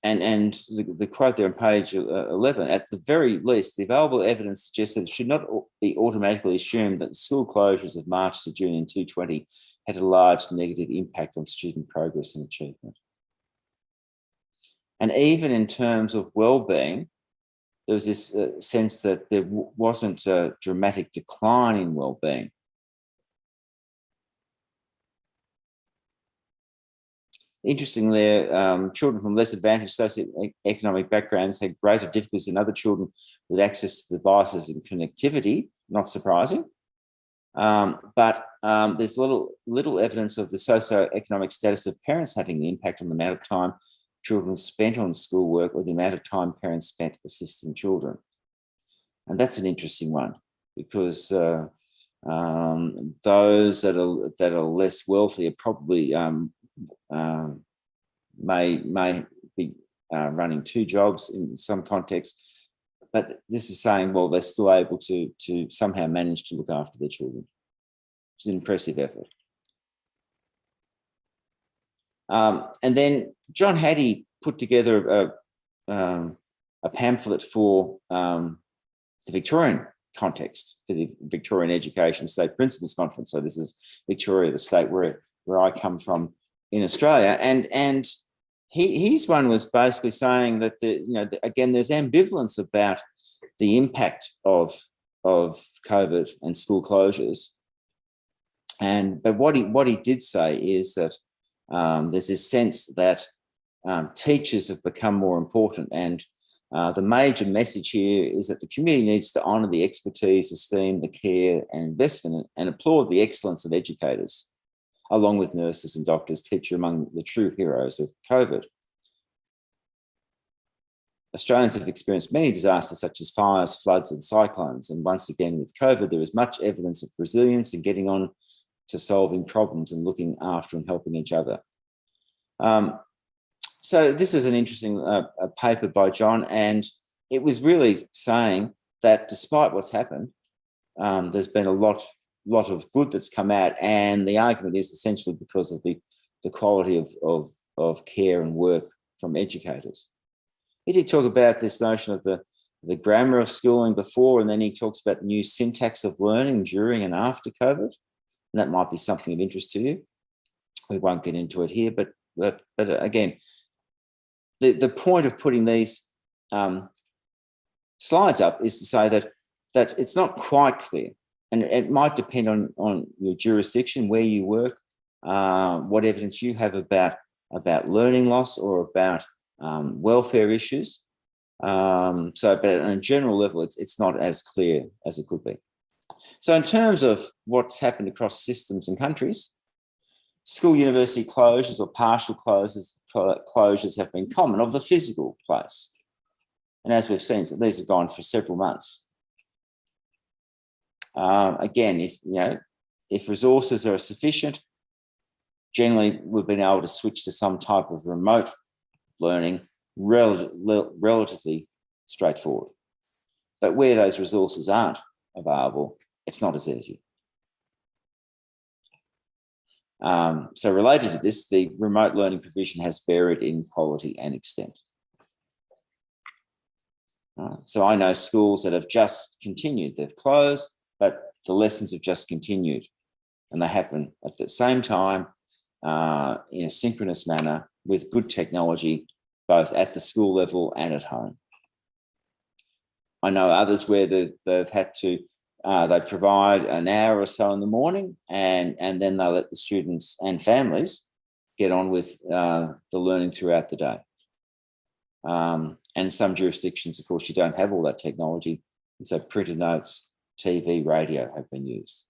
And the quote there on page 11, at the very least, the available evidence suggests that it should not be automatically assumed that the school closures of March to June in 2020 had a large negative impact on student progress and achievement. And even in terms of wellbeing, there was this sense that there wasn't a dramatic decline in wellbeing. Interestingly, children from less advantaged socioeconomic backgrounds had greater difficulties than other children with access to devices and connectivity, not surprising. But there's little evidence of the socioeconomic status of parents having an impact on the amount of time children spent on schoolwork or the amount of time parents spent assisting children. And that's an interesting one, because those that are less wealthy are probably may be running 2 jobs in some context, but this is saying, well, they're still able to somehow manage to look after their children. It's an impressive effort. And then John Hattie put together a pamphlet for the Victorian context, for the Victorian Education State Principals Conference. So this is Victoria, the state where I come from in Australia, and his one was basically saying that again, there's ambivalence about the impact of COVID and school closures, but what he did say is that there's this sense that teachers have become more important, and the major message here is that the community needs to honour the expertise, esteem, the care and investment, and applaud the excellence of educators, along with nurses and doctors. Teachers among the true heroes of COVID. Australians have experienced many disasters such as fires, floods and cyclones, and once again with COVID there is much evidence of resilience and getting on to solving problems and looking after and helping each other. So this is an interesting paper by John, and it was really saying that despite what's happened, there's been a lot of good that's come out, and the argument is essentially because of the quality of care and work from educators. He did talk about this notion of the grammar of schooling before, and then he talks about the new syntax of learning during and after COVID. And that might be something of interest to you. We won't get into it here, but again, the point of putting these slides up is to say that it's not quite clear, and it might depend on your jurisdiction, where you work, what evidence you have about learning loss or about welfare issues. But on a general level, it's not as clear as it could be. So in terms of what's happened across systems and countries, school university closures or partial closures have been common of the physical place. And as we've seen, so these have gone for several months. Again, if resources are sufficient, generally we've been able to switch to some type of remote learning relatively straightforward. But where those resources aren't available, it's not as easy. So related to this, the remote learning provision has varied in quality and extent. So I know schools that have just continued, they've closed, but the lessons have just continued, and they happen at the same time in a synchronous manner with good technology, both at the school level and at home. I know others where they've had to, they provide an hour or so in the morning, and then they let the students and families get on with the learning throughout the day. And in some jurisdictions, of course, you don't have all that technology, and so printed notes, TV, radio have been used.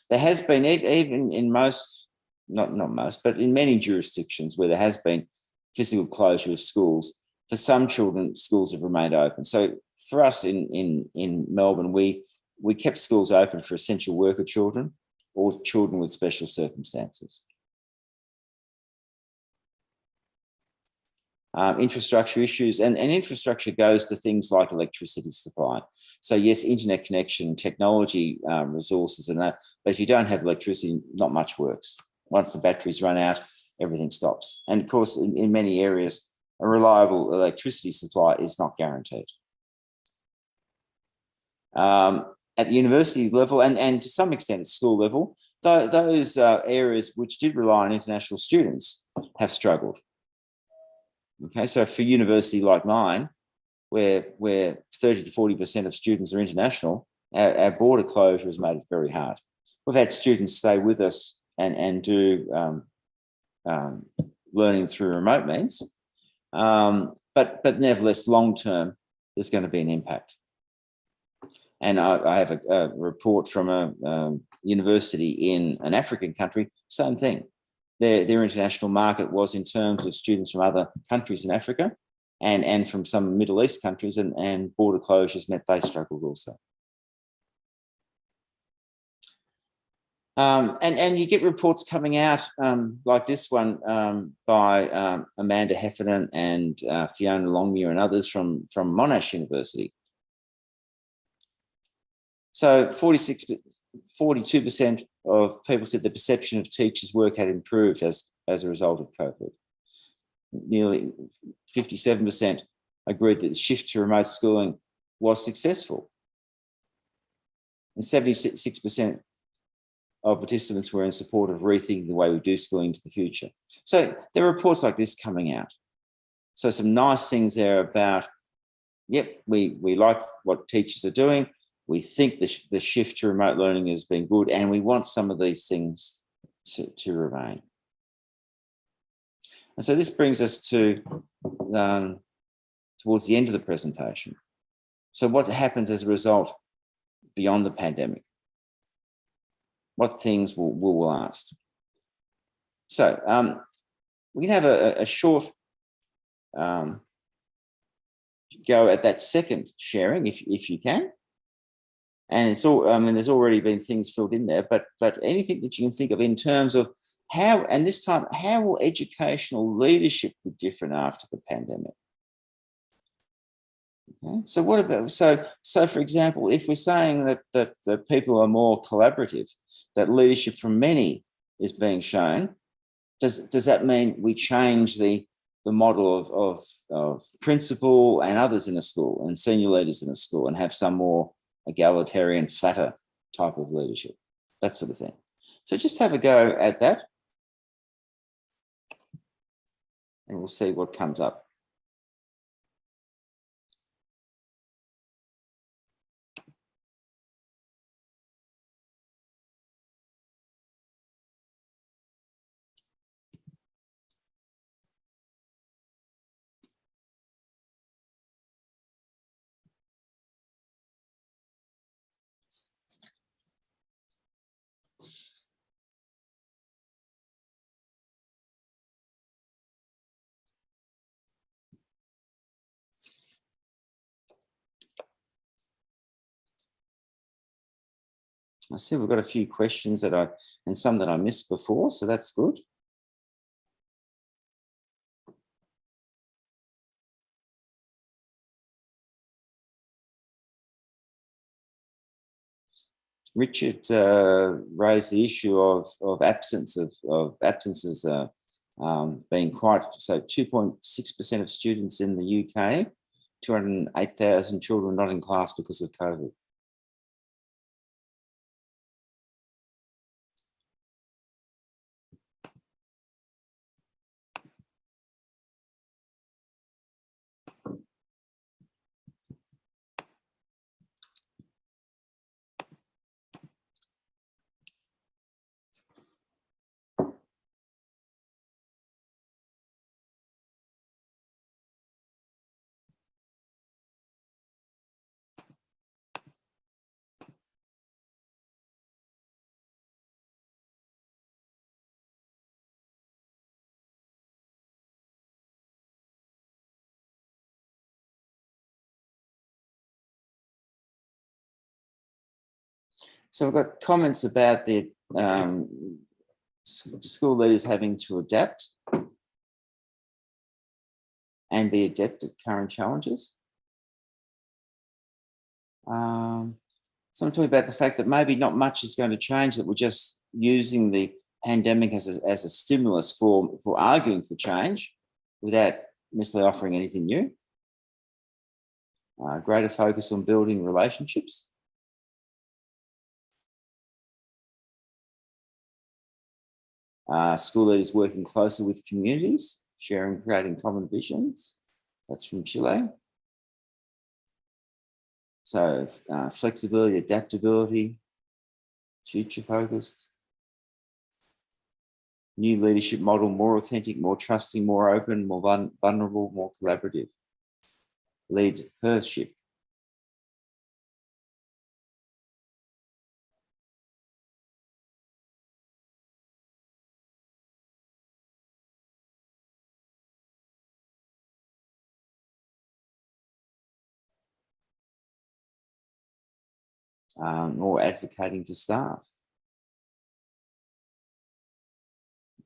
There has been, even in most, not most, but in many jurisdictions where there has been physical closure of schools, for some children, schools have remained open. So for us in Melbourne, we kept schools open for essential worker children or children with special circumstances. Infrastructure issues, and infrastructure goes to things like electricity supply. So yes, internet connection, technology resources and that, but if you don't have electricity, not much works. Once the batteries run out, everything stops. And of course, in many areas, a reliable electricity supply is not guaranteed. At the university level and to some extent at school level, those areas which did rely on international students have struggled. Okay, so for a university like mine, where 30 to 40% of students are international, our border closure has made it very hard. We've had students stay with us and do learning through remote means, but nevertheless, long term, there's going to be an impact. And I have a report from a university in an African country, same thing. Their international market was in terms of students from other countries in Africa and from some Middle East countries, and border closures meant they struggled also. And you get reports coming out like this one by Amanda Heffernan and Fiona Longmuir and others from Monash University. So 42% of people said the perception of teachers' work had improved as a result of COVID. Nearly 57% agreed that the shift to remote schooling was successful. And 76% of participants were in support of rethinking the way we do schooling into the future. So there are reports like this coming out. So some nice things there about, yep, we like what teachers are doing. We think the shift to remote learning has been good, and we want some of these things to remain. And so this brings us to towards the end of the presentation. So what happens as a result beyond the pandemic? What things will last? So we can have a short go at that second sharing, if you can. And it's all, I mean, there's already been things filled in there, but anything that you can think of in terms of how, and this time, how will educational leadership be different after the pandemic? Okay, so what about, so for example, if we're saying that people are more collaborative, that leadership from many is being shown, does that mean we change the model of principal and others in a school and senior leaders in a school and have some more egalitarian, flatter type of leadership, that sort of thing? So just have a go at that and we'll see what comes up. I see we've got a few questions and some that I missed before, so that's good. Richard raised the issue of absences being quite, so 2.6% of students in the UK, 208,000 children not in class because of COVID. So we've got comments about the school leaders having to adapt and be adept at current challenges. So I'm talking about the fact that maybe not much is going to change, that we're just using the pandemic as a stimulus for arguing for change without necessarily offering anything new. Greater focus on building relationships. School leaders working closer with communities, sharing, creating common visions. That's from Chile. So flexibility, adaptability, future focused. New leadership model, more authentic, more trusting, more open, more vulnerable, more collaborative. Lead hership. More advocating for staff,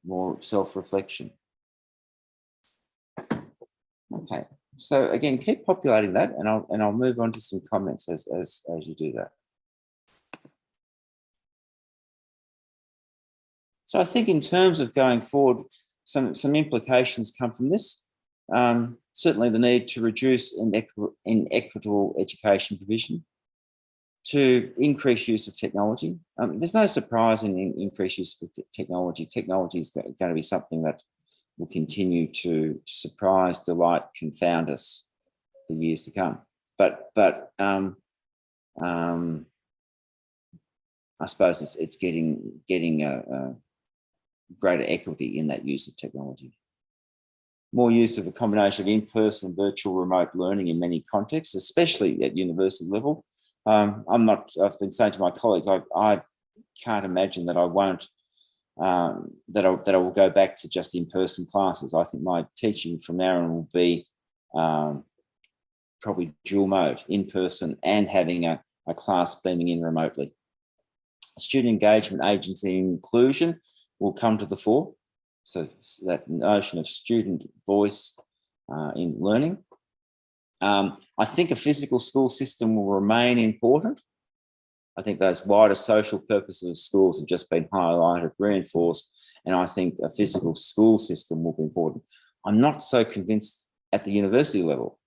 more self-reflection. Okay, so again, keep populating that, and I'll move on to some comments as you do that. So I think in terms of going forward, some implications come from this. Certainly the need to reduce inequitable education provision, to increase use of technology. There's no surprise in increased use of technology. Technology is going to be something that will continue to surprise, delight, confound us for years to come. But I suppose it's getting a greater equity in that use of technology. More use of a combination of in-person, virtual, remote learning in many contexts, especially at university level. I've been saying to my colleagues, I can't imagine that I won't, that I will go back to just in-person classes. I think my teaching from now on will be probably dual mode, in-person and having a class beaming in remotely. Student engagement, agency, and inclusion will come to the fore. So that notion of student voice in learning. I think a physical school system will remain important. I think those wider social purposes of schools have just been highlighted, reinforced, and I think a physical school system will be important. I'm not so convinced at the university level.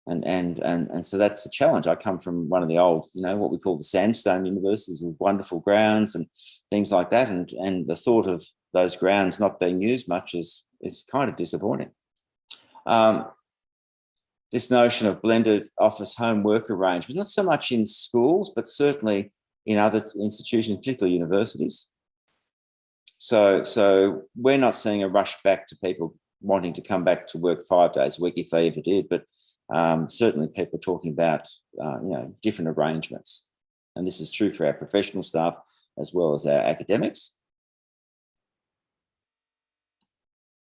And so that's a challenge. I come from one of the old, what we call the sandstone universities with wonderful grounds and things like that. And the thought of those grounds not being used much is kind of disappointing. This notion of blended office home work arrangements, not so much in schools, but certainly in other institutions, particularly universities. So we're not seeing a rush back to people wanting to come back to work 5 days a week if they ever did, but certainly people are talking about different arrangements. And this is true for our professional staff as well as our academics.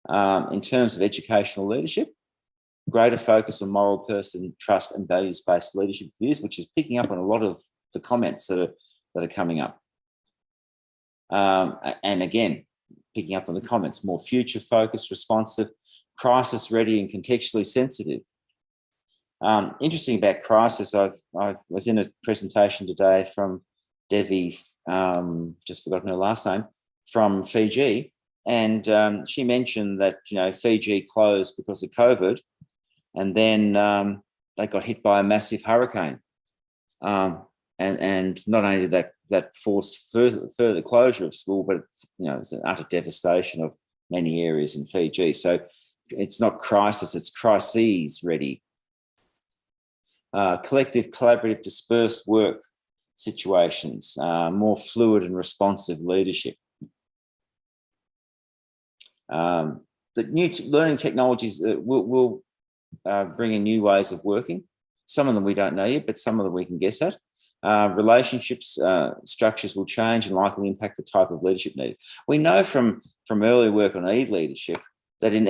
In terms of educational leadership, greater focus on moral person, trust and values-based leadership views, which is picking up on a lot of the comments that are coming up. And again, picking up on the comments, more future-focused, responsive, crisis-ready and contextually sensitive. Interesting about crisis, I was in a presentation today from Devi, just forgotten her last name, from Fiji, and she mentioned that Fiji closed because of COVID, and then they got hit by a massive hurricane, and not only did that force further closure of school, but it's an utter devastation of many areas in Fiji. So it's not crisis, it's crises ready. Collective, collaborative, dispersed work situations, more fluid and responsive leadership. The new learning technologies will bring in new ways of working. Some of them we don't know yet, but some of them we can guess at. Relationships, structures will change and likely impact the type of leadership needed. We know from early work on e-leadership that in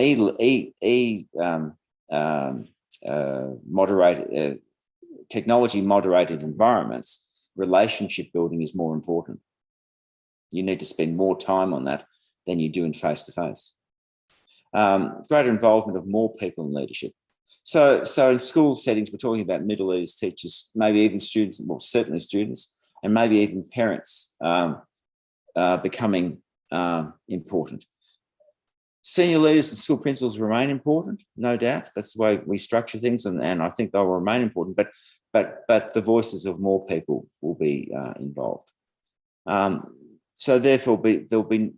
technology moderated environments, relationship building is more important. You need to spend more time on that than you do in face-to-face. Greater involvement of more people in leadership. So in school settings, we're talking about middle leaders, teachers, maybe even students, well, certainly students, and maybe even parents becoming important. Senior leaders and school principals remain important, no doubt. That's the way we structure things, and I think they will remain important, but the voices of more people will be involved. So therefore, there'll be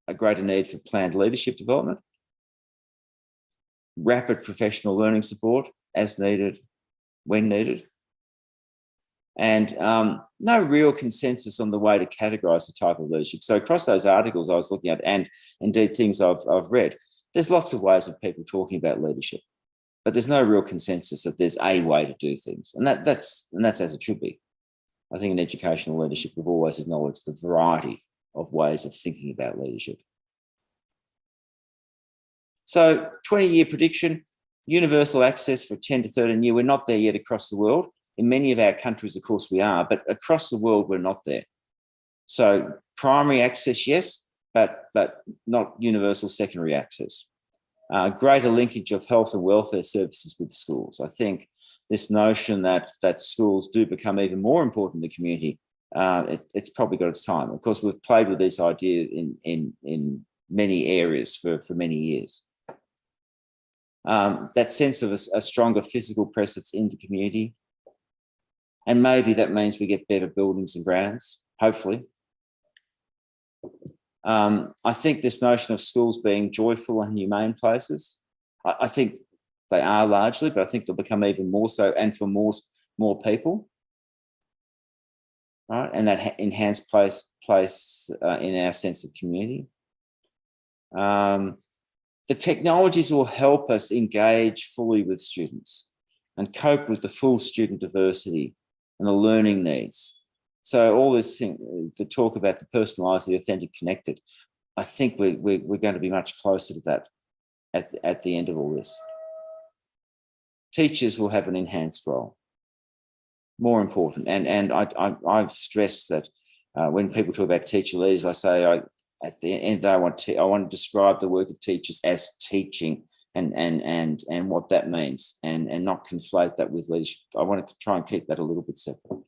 a greater need for planned leadership development, rapid professional learning support as needed, when needed, and no real consensus on the way to categorise the type of leadership. So across those articles I was looking at, and indeed things I've read, there's lots of ways of people talking about leadership, but there's no real consensus that there's a way to do things, and that's as it should be. I think in educational leadership, we've always acknowledged the variety of ways of thinking about leadership. So 20-year prediction, universal access for 10 to 13 year. We're not there yet across the world. In many of our countries, of course, we are, but across the world, we're not there. So primary access, yes, but not universal secondary access. Greater linkage of health and welfare services with schools. I think this notion that schools do become even more important in the community, it's probably got its time. Of course, we've played with this idea in many areas for many years. That sense of a stronger physical presence in the community. And maybe that means we get better buildings and grounds, hopefully. I think this notion of schools being joyful and humane places, I think they are largely, but I think they'll become even more so, and for more people. Right? And that enhanced place in our sense of community. The technologies will help us engage fully with students and cope with the full student diversity and the learning needs. So all this thing, the talk about the personalised, the authentic, connected, I think we're going to be much closer to that at the end of all this. Teachers will have an enhanced role, more important. And I've stressed that when people talk about teacher leaders, I say at the end of the day, I want to describe the work of teachers as teaching and what that means, and not conflate that with leadership. I want to try and keep that a little bit separate.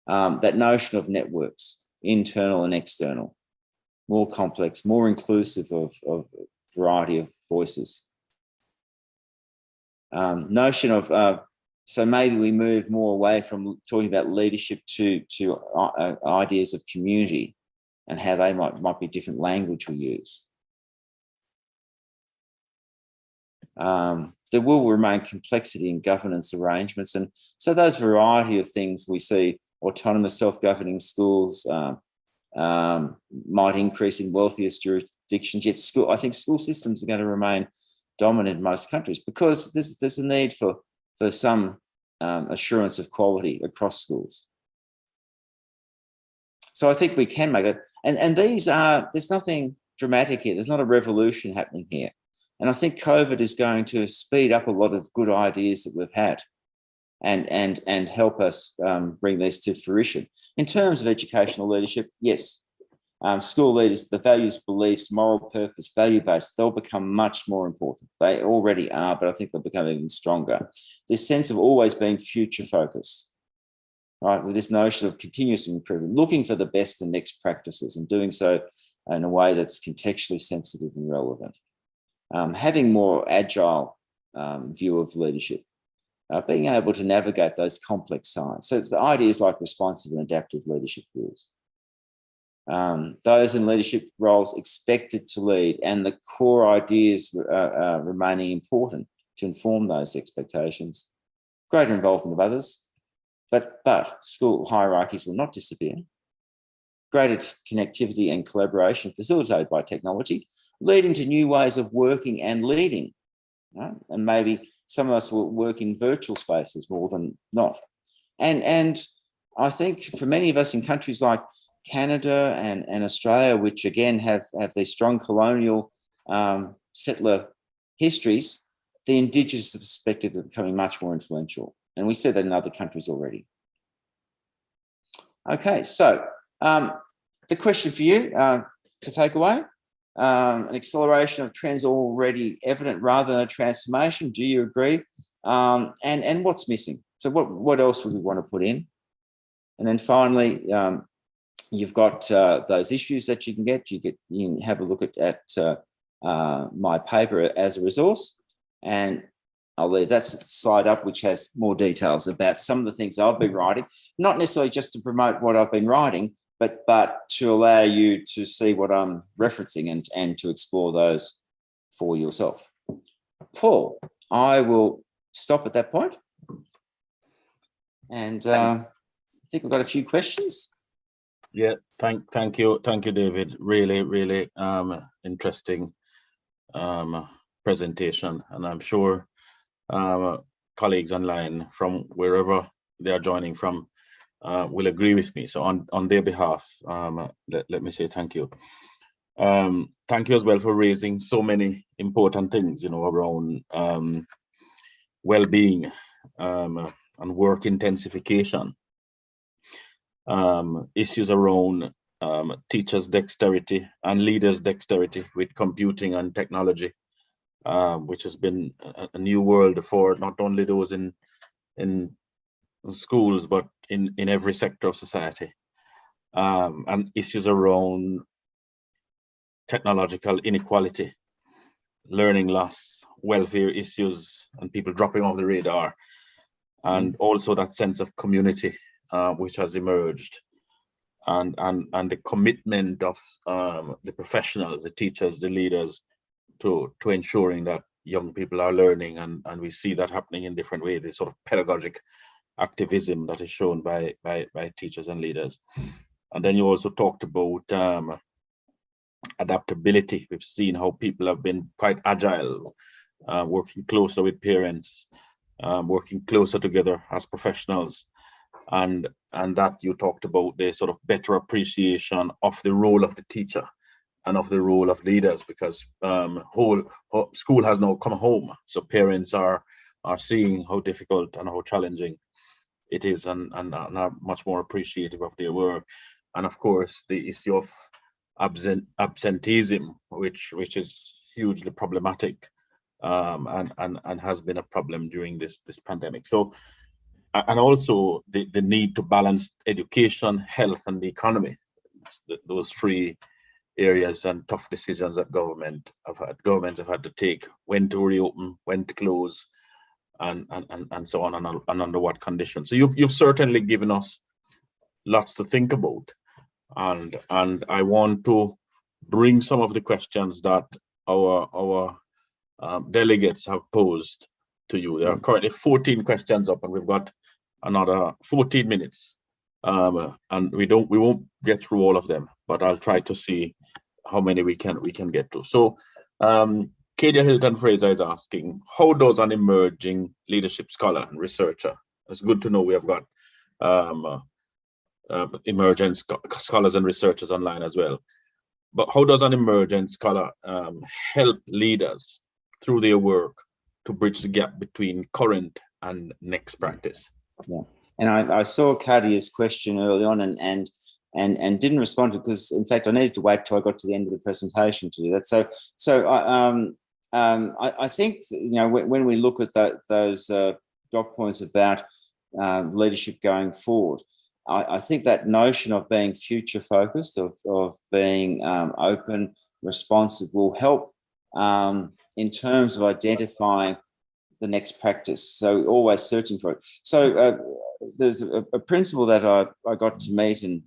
that notion of networks, internal and external, more complex, more inclusive of variety of voices. Notion of, so maybe we move more away from talking about leadership to ideas of community and how they might be different language we use. There will remain complexity in governance arrangements. And so those variety of things we see, autonomous self-governing schools might increase in wealthiest jurisdictions, yet I think school systems are going to remain dominant in most countries because there's a need for some assurance of quality across schools. So I think we can make it. And there's nothing dramatic here. There's not a revolution happening here. And I think COVID is going to speed up a lot of good ideas that we've had and help us bring these to fruition. In terms of educational leadership, yes, school leaders, the values, beliefs, moral purpose, value-based, they'll become much more important. They already are, but I think they'll become even stronger. This sense of always being future-focused, right, with this notion of continuous improvement, looking for the best and next practices and doing so in a way that's contextually sensitive and relevant. Having more agile view of leadership, being able to navigate those complex science. So it's the ideas like responsive and adaptive leadership views. Those in leadership roles expected to lead and the core ideas remaining important to inform those expectations. Greater involvement of others, but school hierarchies will not disappear. Greater connectivity and collaboration facilitated by technology, leading to new ways of working and leading. Right? And maybe some of us will work in virtual spaces more than not. And I think for many of us in countries like Canada and Australia, which again have these strong colonial settler histories, the Indigenous perspective is becoming much more influential. And we see that in other countries already. Okay, so the question for you to take away, an acceleration of trends already evident rather than a transformation. Do you agree? And what's missing? So what else would we want to put in? And then finally, you've got those issues that you can get. You can have a look at my paper as a resource, and I'll leave that slide up, which has more details about some of the things I've been writing, not necessarily just to promote what I've been writing, but to allow you to see what I'm referencing and to explore those for yourself. Paul, I will stop at that point. And I think we've got a few questions. Yeah, thank you, David. Really interesting presentation, and I'm sure colleagues online from wherever they are joining from will agree with me. So on their behalf, let me say thank you. Thank you as well for raising so many important things, around well-being and work intensification, issues around teachers' dexterity and leaders' dexterity with computing and technology, which has been a new world for not only those in schools, but in every sector of society, and issues around technological inequality, learning loss, welfare issues, and people dropping off the radar, and also that sense of community which has emerged, and the commitment of the professionals, the teachers, the leaders, to ensuring that young people are learning, and we see that happening in different ways. This sort of pedagogic activism that is shown by teachers and leaders. And then you also talked about adaptability. We've seen how people have been quite agile, working closer with parents, working closer together as professionals, and that you talked about the sort of better appreciation of the role of the teacher and of the role of leaders, because school has now come home, so parents are seeing how difficult and how challenging it is, and are much more appreciative of their work. And of course, the issue of absenteeism, which is hugely problematic, and has been a problem during this pandemic. So and also the need to balance education, health, and the economy. Those three areas and tough decisions that governments have had to take: when to reopen, when to close, and so on, and under what conditions. So you've certainly given us lots to think about, and I want to bring some of the questions that our delegates have posed to you. There are currently 14 questions up, and we've got another 14 minutes, and we won't get through all of them, but I'll try to see how many we can get to. So Kadia Hilton Fraser is asking, how does an emerging leadership scholar and researcher, it's good to know we have got emerging scholars and researchers online as well, but how does an emerging scholar help leaders through their work to bridge the gap between current and next practice? Yeah, and I saw Kadia's question early on and didn't respond to it because, in fact, I needed to wait till I got to the end of the presentation to do that. So I think, you know, when we look at those dot points about leadership going forward, I think that notion of being future focused, of being open, responsive, will help in terms of identifying the next practice. So always searching for it. So there's a principle that I got to meet and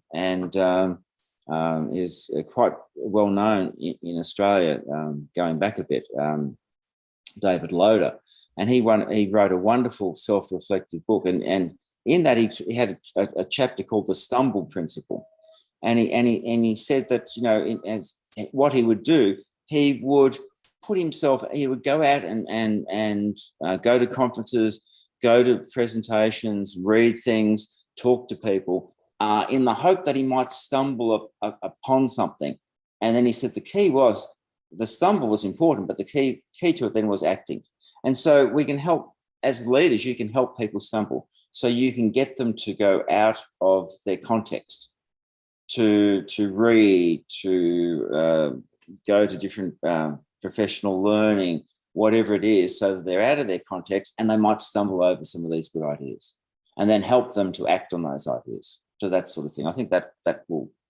is quite well known in Australia, going back a bit, David Loader, and he wrote a wonderful self-reflective book, and in that he had a chapter called the Stumble Principle, and he said that, you know, as what he would do, he would go out and go to conferences, go to presentations, read things, talk to people, in the hope that he might stumble upon something. And then he said the key was, the stumble was important, but the key to it then was acting. And so we can help, as leaders, you can help people stumble. So you can get them to go out of their context, to read, to go to different professional learning, whatever it is, so that they're out of their context and they might stumble over some of these good ideas, and then help them to act on those ideas. So that sort of thing. I think that's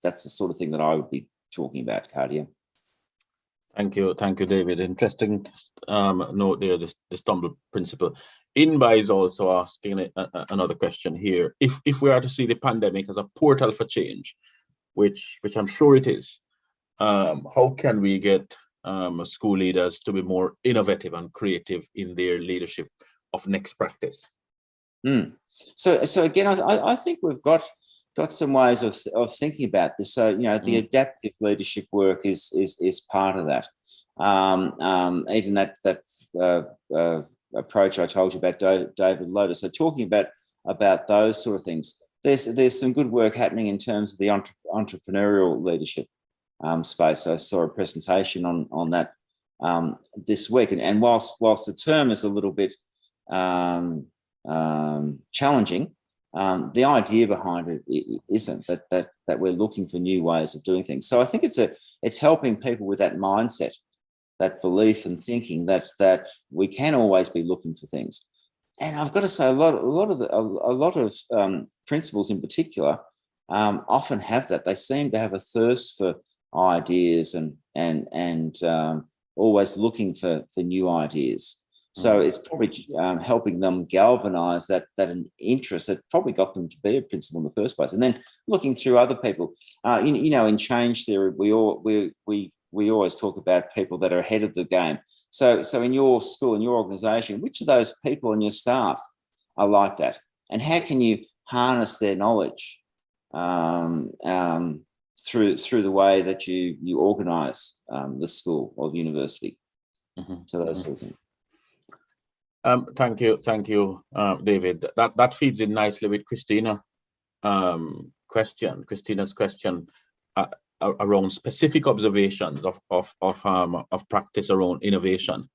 the sort of thing that I would be talking about, Kadia. Thank you, David. Interesting note there, the Stumble Principle. Inba is also asking another question here. If we are to see the pandemic as a portal for change, which I'm sure it is, how can we get school leaders to be more innovative and creative in their leadership of next practice? So again, I think we've got some ways of thinking about this. So, you know, the adaptive leadership work is part of that. Even that approach I told you about, David Loader. So talking about those sort of things, there's some good work happening in terms of the entrepreneurial leadership space. I saw a presentation on that this week, and whilst the term is a little bit challenging, the idea behind it isn't that we're looking for new ways of doing things. So I think it's helping people with that mindset, that belief and thinking that we can always be looking for things. And I've got to say, a lot of principals in particular often have that. They seem to have a thirst for ideas and always looking for new ideas. So it's probably helping them galvanise that an interest that probably got them to be a principal in the first place. And then looking through other people, you know, in change theory, we always talk about people that are ahead of the game. So in your school, in your organisation, which of those people on your staff are like that, and how can you harness their knowledge through the way that you organise the school or the university? So those sort of things. Thank you, David. That feeds in nicely with Christina's question around specific observations of practice around innovation,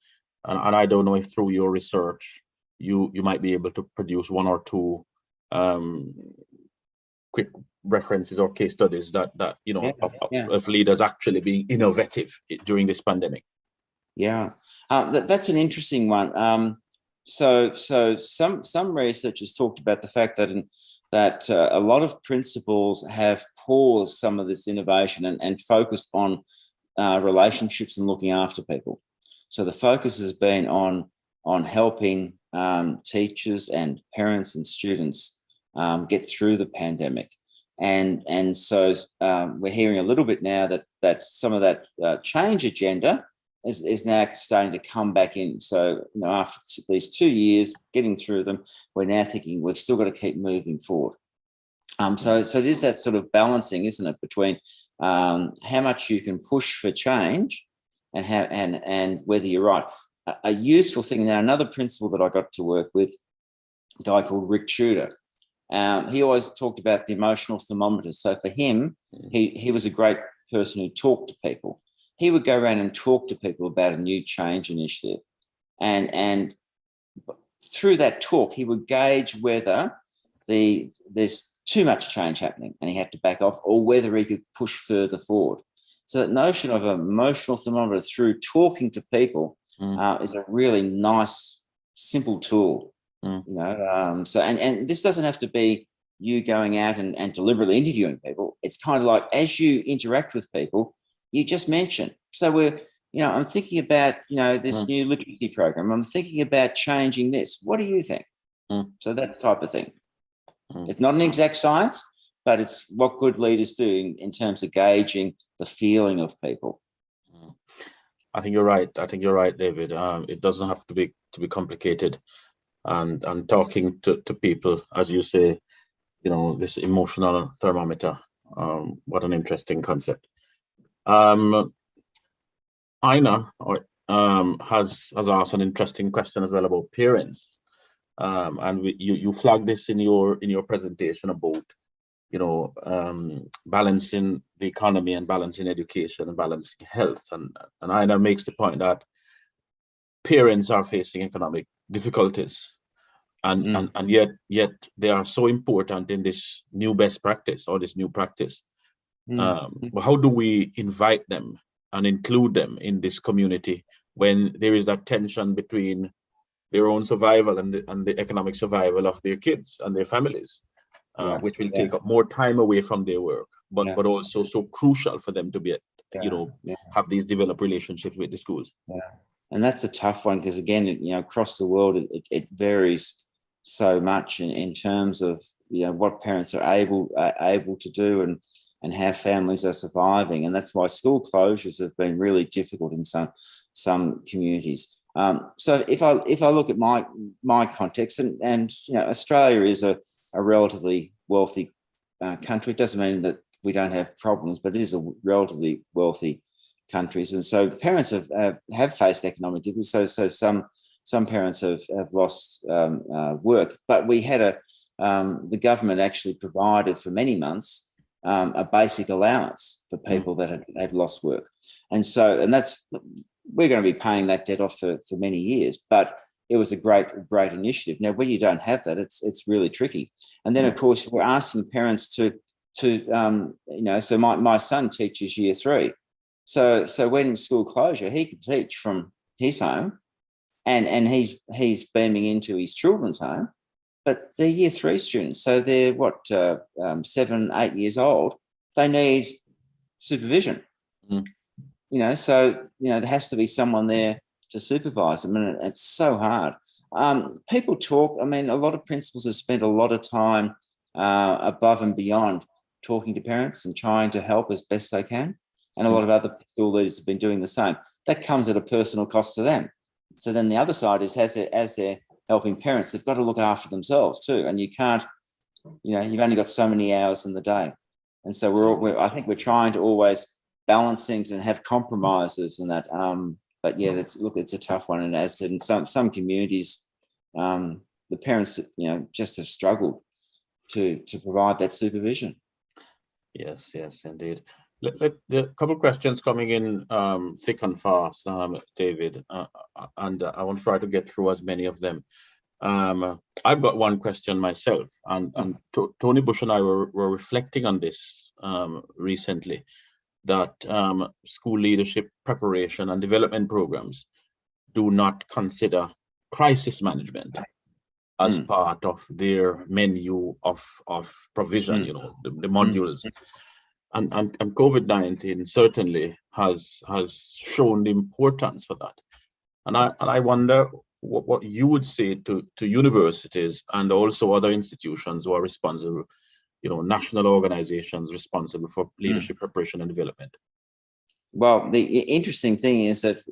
and I don't know if through your research you might be able to produce one or two quick references or case studies that you know of leaders actually being innovative during this pandemic. Yeah, that's an interesting one. So some research has talked about the fact that a lot of principals have paused some of this innovation and focused on relationships and looking after people. So the focus has been on helping teachers and parents and students get through the pandemic. And so we're hearing a little bit now that some of that change agenda is now starting to come back in. So, after these 2 years, getting through them, we're now thinking we've still got to keep moving forward. So it is that sort of balancing, isn't it, between how much you can push for change and whether you're right. A useful thing now, another principal that I got to work with, a guy called Rick Tudor. He always talked about the emotional thermometer. So for him, he was a great person who talked to people. He would go around and talk to people about a new change initiative. And through that talk, he would gauge whether there's too much change happening and he had to back off, or whether he could push further forward. So that notion of an emotional thermometer through talking to people is a really nice, simple tool. So and this doesn't have to be you going out and deliberately interviewing people. It's kind of like, as you interact with people, you just mention. So I'm thinking about, this new literacy program. I'm thinking about changing this. What do you think? So that type of thing. It's not an exact science, but it's what good leaders do in terms of gauging the feeling of people. I think you're right. David. It doesn't have to be complicated. And talking to people, as you say, this emotional thermometer. What an interesting concept. Aina has asked an interesting question as well about parents, and you flagged this in your presentation about balancing the economy and balancing education and balancing health, and Aina makes the point that parents are facing economic difficulties, and yet they are so important in this new best practice or this new practice. How do we invite them and include them in this community when there is that tension between their own survival and the economic survival of their kids and their families, which will take up more time away from their work, but also so crucial for them to be, have these developed relationships with the schools. And that's a tough one because, again, across the world, it varies so much in terms of what parents are able to do and how families are surviving, and that's why school closures have been really difficult in some communities. So if I look at my context, and Australia is a relatively wealthy country. It doesn't mean that we don't have problems, but it is a relatively wealthy country, and so parents have faced economic difficulties. So some parents have lost work, but we had the government actually provided for many months a basic allowance for people that had lost work, and that's, we're going to be paying that debt off for many years, but it was a great initiative. Now, when you don't have that, it's really tricky. And then, of course, we're asking parents to so my son teaches year 3, so when school closure, he could teach from his home, and he's beaming into his children's home. But they're year 3 students, so they're 7, 8 years old. They need supervision. So there has to be someone there to supervise them, and it's so hard. People talk. I mean, a lot of principals have spent a lot of time above and beyond talking to parents and trying to help as best they can, and a lot of other school leaders have been doing the same. That comes at a personal cost to them. So then the other side is, as they're helping parents, they've got to look after themselves too, and you can't. You've only got so many hours in the day, and so I think we're trying to always balance things and have compromises and that. But yeah, it's a tough one, and as in some communities, the parents just have struggled to provide that supervision. Yes, indeed. A couple of questions coming in thick and fast, David, and I want to try to get through as many of them. I've got one question myself, and Tony Bush and I were reflecting on this recently, that school leadership preparation and development programs do not consider crisis management as part of their menu of provision, you know, the modules. And COVID-19 certainly has shown the importance for that. And I wonder what you would say to universities and also other institutions who are responsible, you know, national organizations responsible for leadership preparation and development. Well, the interesting thing is that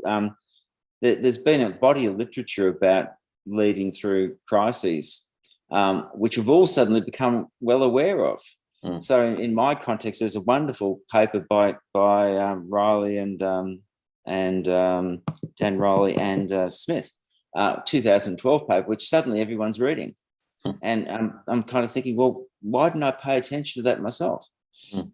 there's been a body of literature about leading through crises, which we've all suddenly become well aware of. So in my context, there's a wonderful paper by Riley and Dan Riley and Smith, 2012 paper, which suddenly everyone's reading. And I'm kind of thinking, well, why didn't I pay attention to that myself?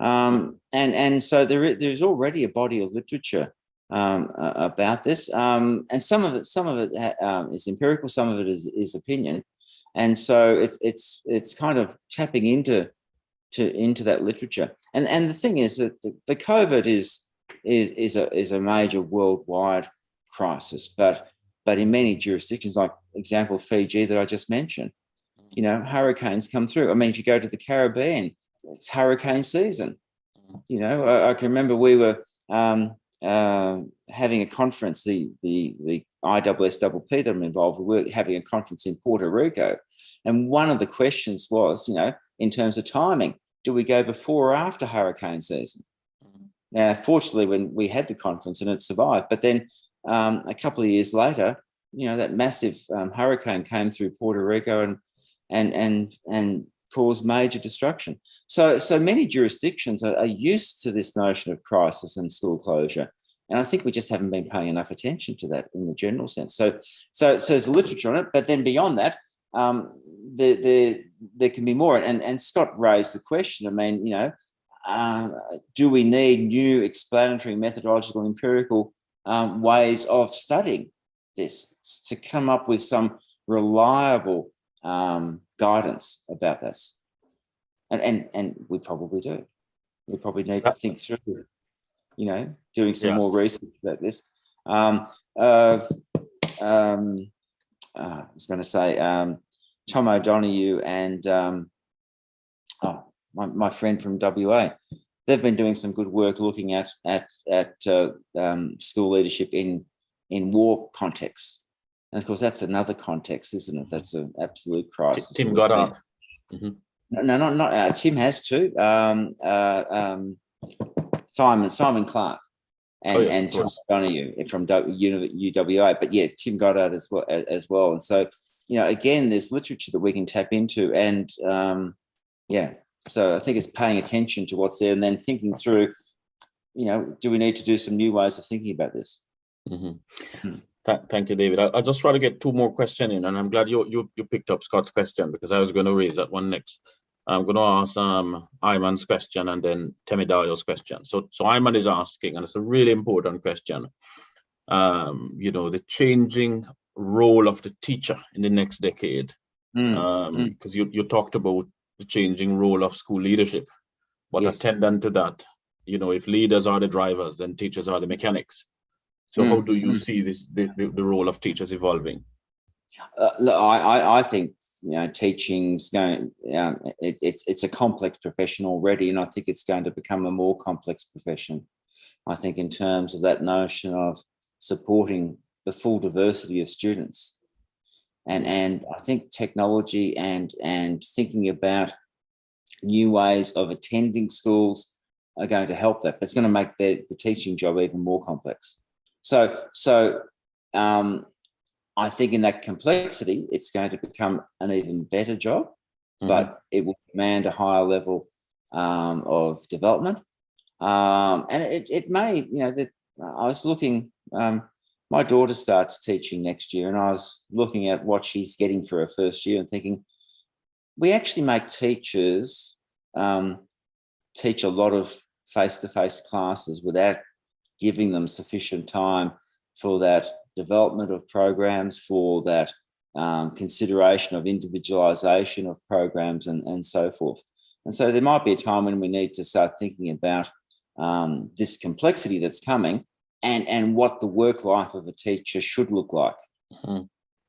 And so there's already a body of literature about this, and some of it is empirical, some of it is opinion, and so it's kind of tapping into that literature. And the thing is that the COVID is a major worldwide crisis, but in many jurisdictions, like example Fiji that I just mentioned, you know, hurricanes come through. I mean, if you go to the Caribbean, it's hurricane season. You know, I can remember we were having a conference, the ISSPP that I'm involved with, we're having a conference in Puerto Rico. And one of the questions was, you know, in terms of timing, do we go before or after hurricane season? Now, fortunately, when we had the conference and it survived, but then a couple of years later, you know, that massive hurricane came through Puerto Rico and caused major destruction. So many jurisdictions are used to this notion of crisis and school closure. And I think we just haven't been paying enough attention to that in the general sense. So there's literature on it, but then beyond that, there can be more. And Scott raised the question, I mean, you know, do we need new explanatory, methodological, empirical ways of studying this to come up with some reliable guidance about this? And we probably do. We probably need to think through, you know, doing some more research about this. I was going to say Tom O'Donoghue and my friend from WA. They've been doing some good work looking at school leadership in war contexts. And of course, that's another context, isn't it? That's an absolute crisis. Tim Goddard. No, not Tim has too. Simon Clark and Tom O'Donoghue from UWA. But yeah, Tim Goddard as well. And so, you know, again, there's literature that we can tap into, and so I think it's paying attention to what's there and then thinking through, you know, do we need to do some new ways of thinking about this? Thank you, David. I'll just try to get two more questions in, and I'm glad you picked up Scott's question, because I was going to raise that one next. I'm going to ask Ayman's question and then Temidayo's question. So Ayman is asking, and it's a really important question, you know, the changing role of the teacher in the next decade, because you talked about the changing role of school leadership, but attendant to that, you know, if leaders are the drivers, then teachers are the mechanics. So how do you see the role of teachers evolving? Look, I think, you know, teaching's going. It's a complex profession already, and I think it's going to become a more complex profession. I think in terms of that notion of supporting the full diversity of students, and I think technology and thinking about new ways of attending schools are going to help that. But it's going to make the teaching job even more complex. So I think in that complexity, it's going to become an even better job, but it will demand a higher level of development. And it may, you know, that I was looking, my daughter starts teaching next year, and I was looking at what she's getting for her first year and thinking, we actually make teachers teach a lot of face-to-face classes without giving them sufficient time for that development of programs, for that consideration of individualization of programs and so forth. And so there might be a time when we need to start thinking about this complexity that's coming and what the work life of a teacher should look like.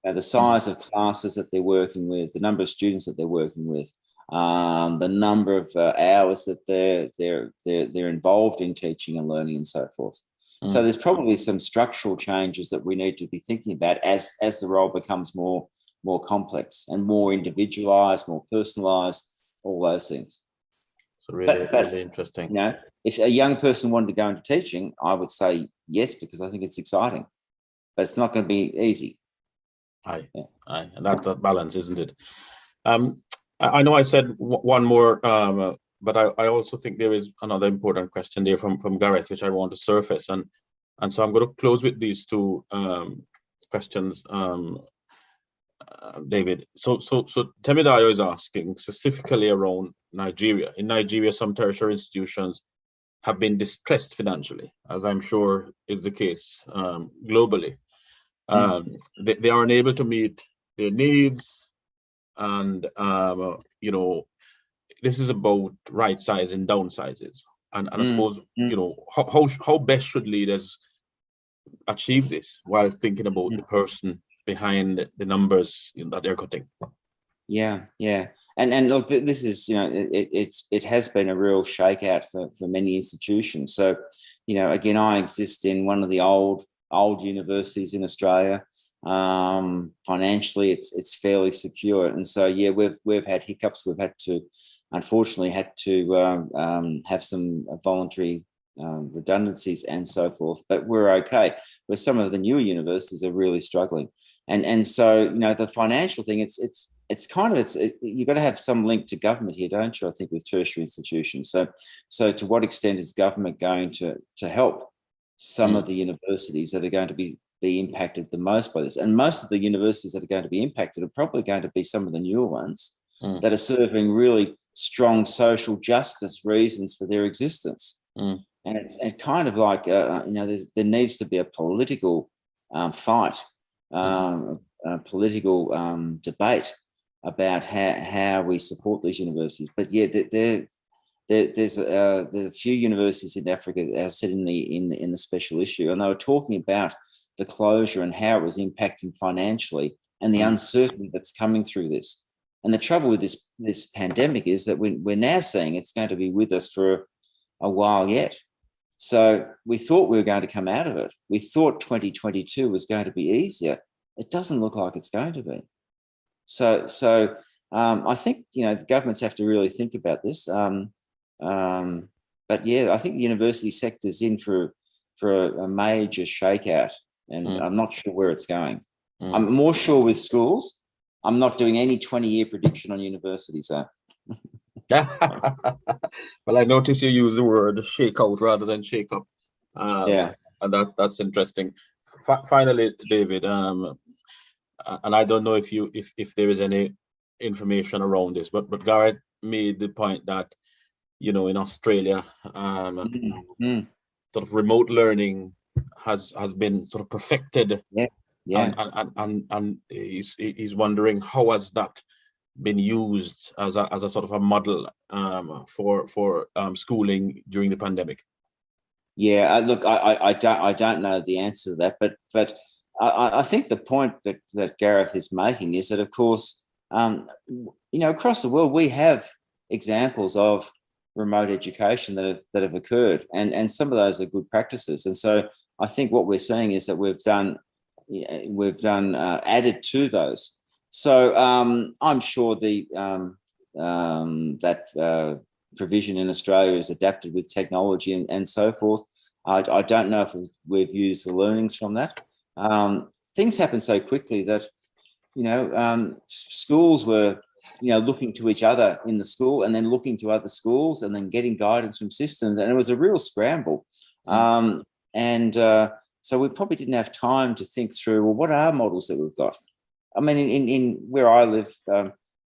the size of classes that they're working with, the number of students that they're working with, the number of hours that they're involved in teaching and learning and so forth. So there's probably some structural changes that we need to be thinking about as the role becomes more complex and more individualized, more personalized, all those things. So really interesting. You know, if a young person wanted to go into teaching, I would say yes, because I think it's exciting, but it's not going to be easy. Aye, and that's that balance, isn't it? I know I said one more, but I also think there is another important question there from Gareth, which I want to surface, and so I'm going to close with these two questions, David. So Temidayo is asking specifically around Nigeria. In Nigeria, some tertiary institutions have been distressed financially, as I'm sure is the case globally. They are unable to meet their needs, and you know, this is about right size and downsizes, and I suppose you know how best should leaders achieve this while thinking about the person behind the numbers that they're cutting. Yeah, and look, this is, you know, it has been a real shakeout for many institutions. So, you know, again, I exist in one of the old universities in Australia. Financially, it's fairly secure, and so yeah, we've had hiccups. We've had to, unfortunately, have some voluntary redundancies and so forth, but we're okay. Where some of the newer universities are really struggling, and so, you know, the financial thing, it's kind of you've got to have some link to government here, don't you? I think with tertiary institutions. So to what extent is government going to help some of the universities that are going to be impacted the most by this? And most of the universities that are going to be impacted are probably going to be some of the newer ones that are serving really strong social justice reasons for their existence. And it's kind of like, you know, there needs to be a political fight, a political debate about how we support these universities. But yeah, there's a few universities in Africa, as I said in the special issue, and they were talking about the closure and how it was impacting financially and the uncertainty that's coming through this. And the trouble with this pandemic is that we're now seeing it's going to be with us for a while yet. So we thought we were going to come out of it. We thought 2022 was going to be easier. It doesn't look like it's going to be. So I think, you know, the governments have to really think about this. But yeah, I think the university sector is in for a major shakeout, and I'm not sure where it's going. I'm more sure with schools. I'm not doing any 20-year prediction on universities, though. Well, I notice you use the word shake out rather than shake up. Yeah, and that's interesting. Finally, David, and I don't know if there is any information around this, but Gareth made the point that, you know, in Australia, sort of remote learning has been sort of perfected. Yeah. And he's wondering how has that been used as a sort of a model for schooling during the pandemic. Yeah, look, I don't know the answer to that, but I think the point that Gareth is making is that, of course, you know, across the world we have examples of remote education that have occurred, and some of those are good practices. And so I think what we're seeing is that we've done added to those. So I'm sure that provision in Australia is adapted with technology and so forth. I don't know if we've used the learnings from that. Things happen so quickly that, you know, schools were, you know, looking to each other in the school and then looking to other schools and then getting guidance from systems. And it was a real scramble. So we probably didn't have time to think through, well, what are models that we've got? I mean, in where I live,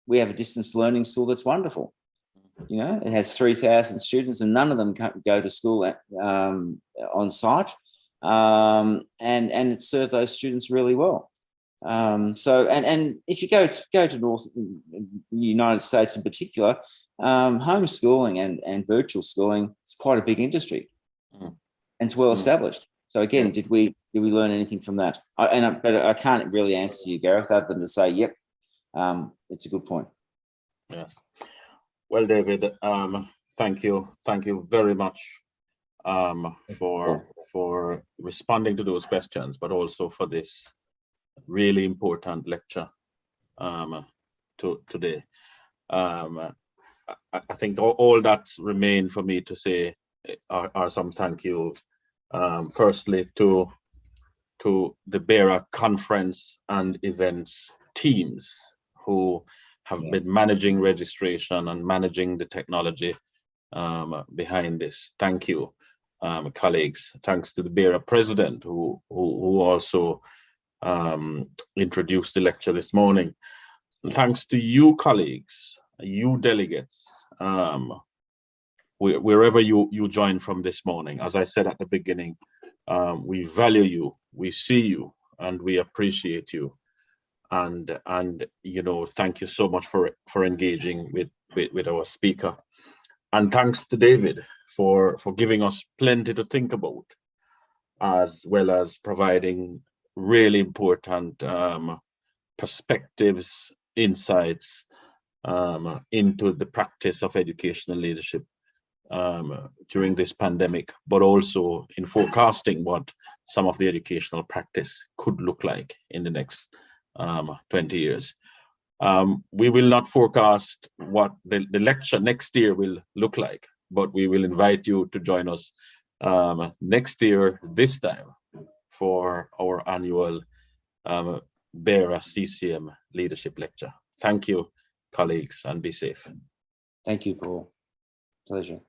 we have a distance learning school that's wonderful. You know, it has 3,000 students and none of them go to school on site. And it served those students really well. So if you go to North United States in particular, homeschooling and virtual schooling is quite a big industry, and it's well established. So again, did we did we learn anything from that? But I can't really answer you, Gareth, other than to say, yep, it's a good point. Yes. Well, David, thank you very much for responding to those questions, but also for this really important lecture today. I think all that remain for me to say are some thank yous. Firstly, to the BERA conference and events teams who have been managing registration and managing the technology behind this. Thank you, colleagues. Thanks to the BERA president who also introduced the lecture this morning. And thanks to you, colleagues, you delegates, wherever you join from this morning. As I said at the beginning, we value you, we see you, and we appreciate you. And you know, thank you so much for engaging with our speaker. And thanks to David for giving us plenty to think about, as well as providing really important perspectives, insights into the practice of educational leadership during this pandemic, but also in forecasting what some of the educational practice could look like in the next 20 years. We will not forecast what the lecture next year will look like, but we will invite you to join us next year, this time, for our annual BERA CCM Leadership Lecture. Thank you, colleagues, and be safe. Thank you, Paul. Pleasure.